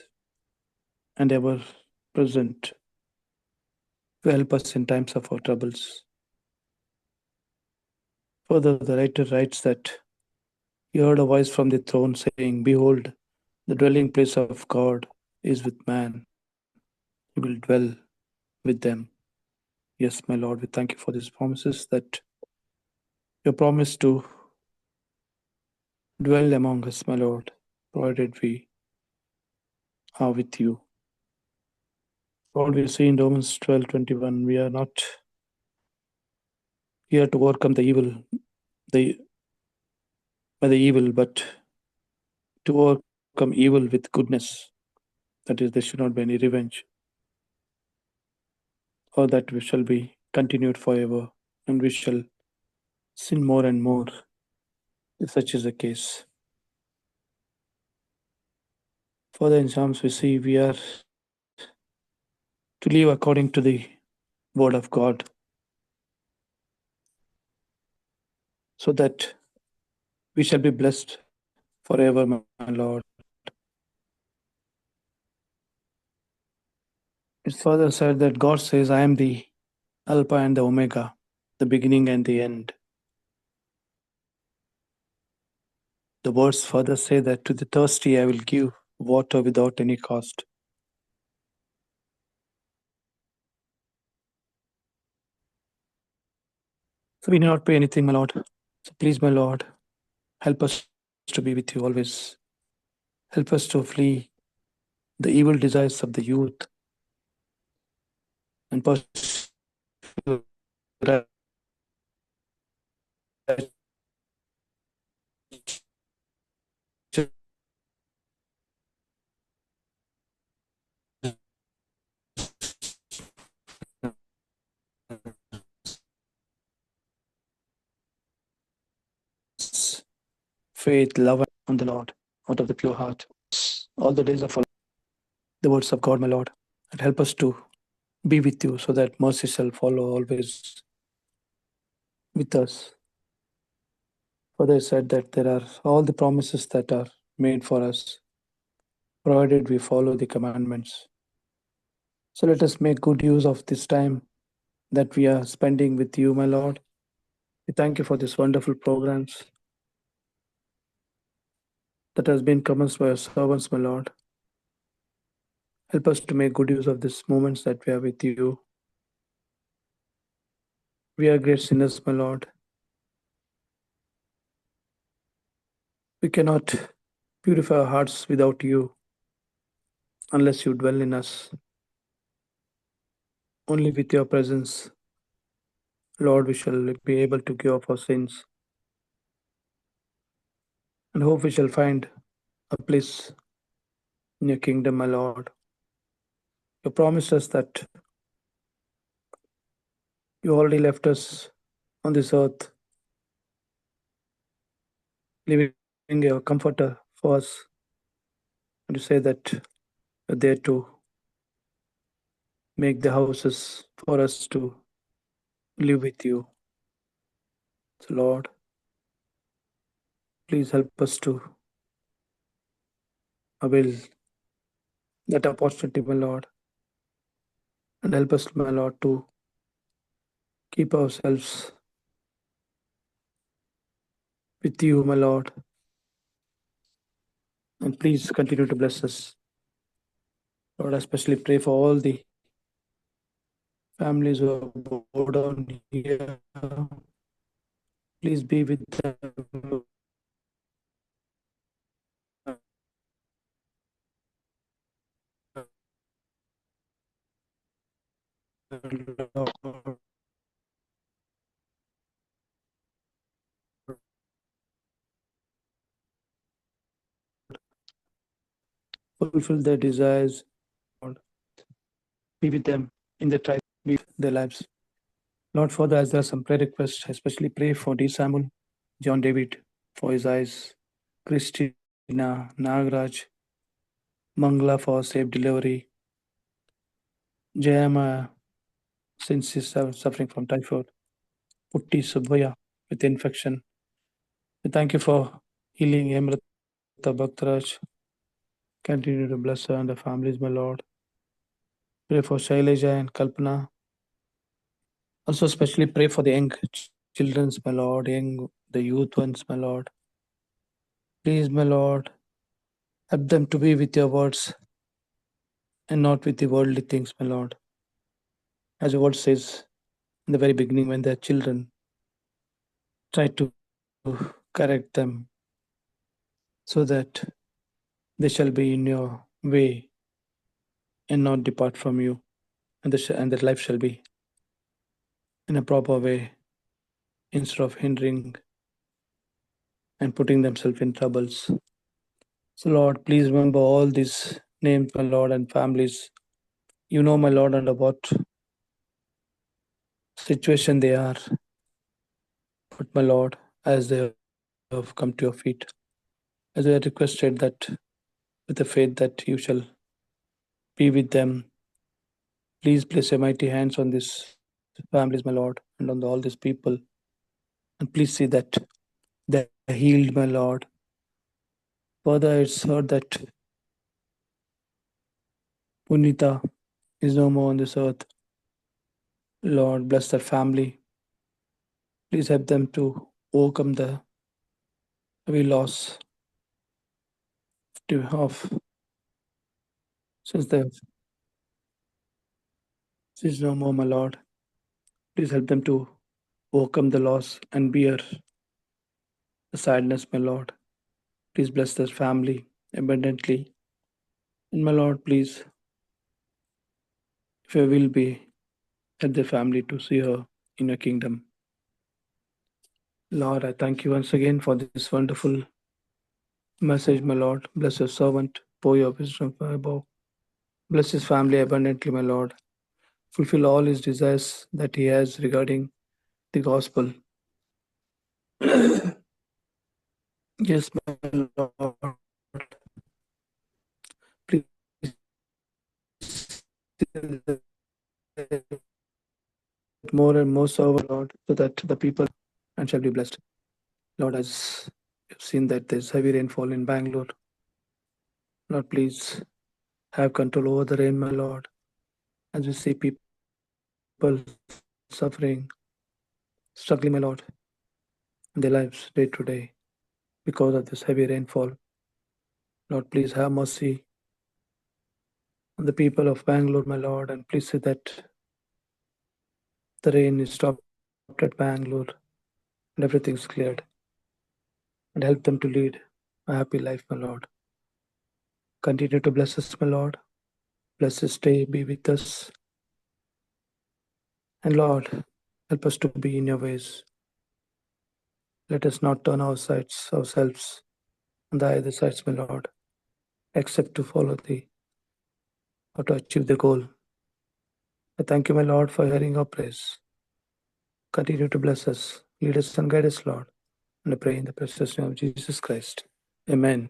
and ever present to help us in times of our troubles. Further, the writer writes that you heard a voice from the throne saying, "Behold, the dwelling place of God is with man. He will dwell with them." Yes, my Lord, we thank you for these promises, that your promise to dwell among us, my Lord, provided we are with you. Lord, we see in Romans 12:21, we are not here to overcome the evil, but to overcome evil with goodness. That is, there should not be any revenge, or that we shall be continued forever, and we shall sin more and more, if such is the case. Further in Psalms we see we are to live according to the word of God, so that we shall be blessed forever, my Lord. It's further said that God says, "I am the Alpha and the Omega, the beginning and the end." The words further say that to the thirsty I will give water without any cost. So we need not pay anything, my Lord. So please, my Lord, help us to be with you always. Help us to flee the evil desires of the youth and pursue faith, love on the Lord out of the pure heart. All the days of our the words of God, my Lord, and help us to be with you so that mercy shall follow always with us. For they said that there are all the promises that are made for us, provided we follow the commandments. So let us make good use of this time that we are spending with you, my Lord. We thank you for these wonderful programs that has been commenced by your servants, my Lord. Help us to make good use of these moments that we are with you. We are great sinners, my Lord. We cannot purify our hearts without you unless you dwell in us. Only with your presence, Lord, we shall be able to give up our sins and hope we shall find a place in your kingdom, my Lord. You promised us that you already left us on this earth, leaving a comforter for us. And you say that you're there to make the houses for us to live with you. So, Lord, please help us to avail that opportunity, my Lord, and help us, my Lord, to keep ourselves with you, my Lord. And please continue to bless us. Lord, I especially pray for all the families who are bowed down here. Please be with them. Lord. Fulfill their desires, Lord. Be with them in their trials, be with their lives. Lord, Father, as there are some prayer requests, I especially pray for D. Samuel, John David, for his eyes, Christina, Nagraj, Mangla for safe delivery, Jayama, since he's suffering from typhoid, Putti Subhaya with infection. We thank you for healing Emrata Bhaktaraj. Continue to bless her and the families, my Lord. Pray for Shaileja and Kalpana. Also, especially pray for the young children's, my Lord, the youth ones, my Lord. Please, my Lord, help them to be with your words and not with the worldly things, my Lord. As your word says in the very beginning, when they're children, try to correct them so that they shall be in your way and not depart from you, and that life shall be in a proper way instead of hindering and putting themselves in troubles. So, Lord, please remember all these names, my Lord, and families. You know, my Lord, under what situation they are. But, my Lord, as they have come to your feet, as I requested that with the faith that you shall be with them, please place your mighty hands on these families, my Lord, and on all these people. And please see that they are healed, my Lord. Further, it's heard that Punita is no more on this earth. Lord, bless their family. Please help them to overcome the heavy loss of since no more, my Lord. Please help them to overcome the loss and bear the sadness, my Lord. Please bless their family abundantly. And my Lord, please, if your will be, help the family to see her in your kingdom. Lord, I thank you once again for this wonderful message, my Lord. Bless your servant, pour your wisdom above. Bless his family abundantly, my Lord. Fulfill all his desires that he has regarding the gospel. Yes, my Lord. Please more and more serve, Lord, so that the people and shall be blessed. Lord, as you've seen that there's heavy rainfall in Bangalore, Lord, please have control over the rain, my Lord. As we see people suffering, struggling, my Lord, in their lives day to day because of this heavy rainfall. Lord, please have mercy on the people of Bangalore, my Lord, and please see that the rain is stopped at Bangalore and everything's cleared. And help them to lead a happy life, my Lord. Continue to bless us, my Lord. Bless this day, be with us. And Lord, help us to be in your ways. Let us not turn ourselves on the other sides, my Lord, except to follow thee or to achieve the goal. I thank you, my Lord, for hearing our praise. Continue to bless us, lead us and guide us, Lord. And I pray in the precious name of Jesus Christ. Amen.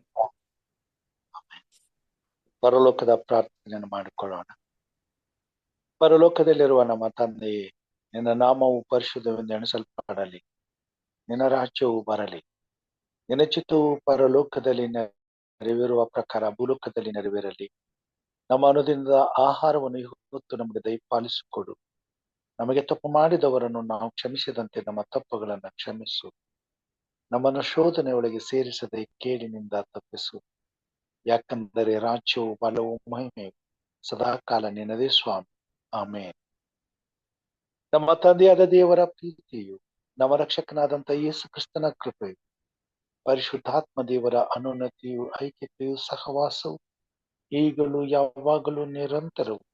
ಪರಲೋಕದ ಪ್ರಾರ್ಥನೆಯನ್ನು ಮಾಡಿಕೊಳ್ಳೋಣ. ಪರಲೋಕದಲ್ಲಿರುವ ನಮ್ಮ ತಂದೆಯೇ, ನಿನ್ನ ನಾಮವು ಪರಿಶುದ್ಧವೆಂದು ಎಣಿಸಲ್ಪಡಲಿ, ನಿನ್ನ ರಾಜ್ಯವು ಬರಲಿ, ನಿನ್ನ ಚಿತ್ತವು ಪರಲೋಕದಲ್ಲಿ ನೆರವೇರುವ ಪ್ರಕಾರ ಭೂಲೋಕದಲ್ಲಿ ನೆರವೇರಲಿ. ನಮ್ಮ ಅನುದಿನದ ಆಹಾರವನ್ನು ಇವತ್ತು ನಮಗೆ ದಯಪಾಲಿಸಿಕೊಡು. ನಮಗೆ ತಪ್ಪು ಮಾಡಿದವರನ್ನು ನಾವು ಕ್ಷಮಿಸಿದಂತೆ ನಮ್ಮ ತಪ್ಪುಗಳನ್ನು ಕ್ಷಮಿಸು. ನಮ್ಮನ್ನು ಶೋಧನೆಯೊಳಗೆ ಸೇರಿಸದೆ ಕೇಡಿನಿಂದ ತಪ್ಪಿಸು. ಯಾಕಂದರೆ ರಾಜ್ಯವು ಬಲವು ಮಹಿಮೆಯು ಸದಾಕಾಲ ನಿನ್ನದೇ ಸ್ವಾಮಿ. ಆಮೇನ್. ನಮ್ಮ ತಂದೆಯಾದ ದೇವರ ಪ್ರೀತಿಯು, ನಮ್ಮ ರಕ್ಷಕನಾದಂಥ ಯೇಸು ಕ್ರಿಸ್ತನ ಕೃಪೆಯು, ಪರಿಶುದ್ಧಾತ್ಮ ದೇವರ ಅನುನ್ನತಿಯು, ಐಕ್ಯತೆಯು, ಸಹವಾಸವು ಈಗಲೂ ಯಾವಾಗಲೂ ನಿರಂತರವು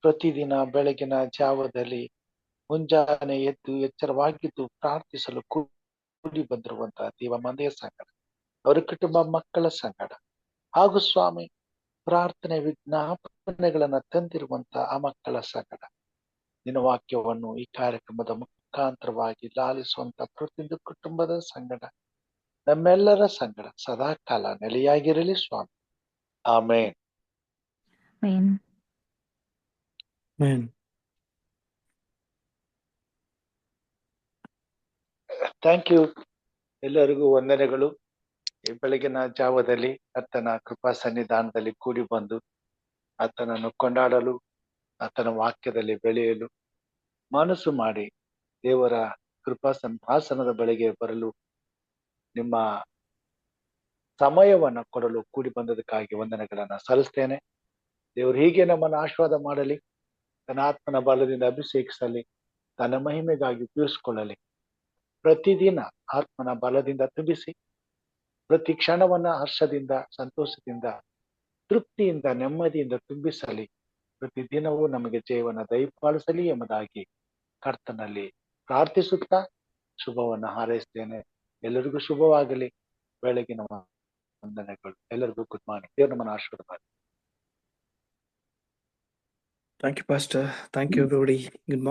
ಪ್ರತಿದಿನ ಬೆಳಗಿನ ಜಾವದಲ್ಲಿ ಮುಂಜಾನೆ ಎದ್ದು ಎಚ್ಚರವಾಗಿದ್ದು ಪ್ರಾರ್ಥಿಸಲು ಕೂಡಿ ಬಂದಿರುವಂತಹ ದೇವ ಮಂದೆಯ ಸಂಗಡ, ಅವರ ಕುಟುಂಬ ಮಕ್ಕಳ ಸಂಗಡ ಹಾಗೂ ಸ್ವಾಮಿ ಪ್ರಾರ್ಥನೆ ವಿಜ್ಞಾಪನೆಗಳನ್ನ ತಂದಿರುವಂತಹ ಆ ಮಕ್ಕಳ ಸಂಗಡ ನಿನ್ನ ವಾಕ್ಯವನ್ನು ಈ ಕಾರ್ಯಕ್ರಮದ ಮುಖಾಂತರವಾಗಿ ಲಾಲಿಸುವಂತ ಪ್ರತಿಯೊಂದು ಕುಟುಂಬದ ಸಂಗಡ, ನಮ್ಮೆಲ್ಲರ ಸಂಗಡ ಸದಾಕಾಲ ನೆಲೆಯಾಗಿರಲಿ ಸ್ವಾಮಿ. ಆಮೇನ್. Amen. Thank you. ಎಲ್ಲರಿಗೂ ವಂದನೆಗಳು. ಈ ಬೆಳಗಿನ ಜಾವದಲ್ಲಿ ಆತನ ಕೃಪಾ ಸನ್ನಿಧಾನದಲ್ಲಿ ಕೂಡಿ ಬಂದು ಆತನನ್ನು ಕೊಂಡಾಡಲು, ಆತನ ವಾಕ್ಯದಲ್ಲಿ ಬೆಳೆಯಲು ಮನಸ್ಸು ಮಾಡಿ ದೇವರ ಕೃಪಾ ಸಿಂಹಾಸನದ ಬಳಿಗೆ ಬರಲು ನಿಮ್ಮ ಸಮಯವನ್ನ ಕೊಡಲು ಕೂಡಿ ಬಂದದಕ್ಕಾಗಿ ವಂದನೆಗಳನ್ನ ಸಲ್ಲಿಸ್ತೇನೆ. ದೇವರು ಹೀಗೆ ನಮ್ಮನ್ನು ಆಶೀರ್ವಾದ ಮಾಡಲಿ, ತನ್ನ ಆತ್ಮನ ಬಲದಿಂದ ಅಭಿಷೇಕಿಸಲಿ, ತನ್ನ ಮಹಿಮೆಗಾಗಿ ಉಪಯೋಗಿಸಿಕೊಳ್ಳಲಿ. ಪ್ರತಿದಿನ ಆತ್ಮನ ಬಲದಿಂದ ತುಂಬಿಸಿ, ಪ್ರತಿ ಕ್ಷಣವನ್ನ ಹರ್ಷದಿಂದ, ಸಂತೋಷದಿಂದ, ತೃಪ್ತಿಯಿಂದ, ನೆಮ್ಮದಿಯಿಂದ ತುಂಬಿಸಲಿ. ಪ್ರತಿದಿನವೂ ನಮಗೆ ಜೀವನ ದಯಪಾಲಿಸಲಿ ಎಂಬುದಾಗಿ ಕರ್ತನಲ್ಲಿ ಪ್ರಾರ್ಥಿಸುತ್ತಾ ಶುಭವನ್ನ ಹಾರೈಸ್ತೇನೆ. ಎಲ್ಲರಿಗೂ ಶುಭವಾಗಲಿ. ಬೆಳಗಿನ ವಂದನೆಗಳು. ಎಲ್ಲರಿಗೂ ಗುಡ್ ಮಾರ್ನಿಂಗ್. ದೇವರು ನಮ್ಮನ್ನು ಆಶೀರ್ವಾದ ಮಾಡಿ. Thank you, Pastor. Thank you, everybody. Good morning.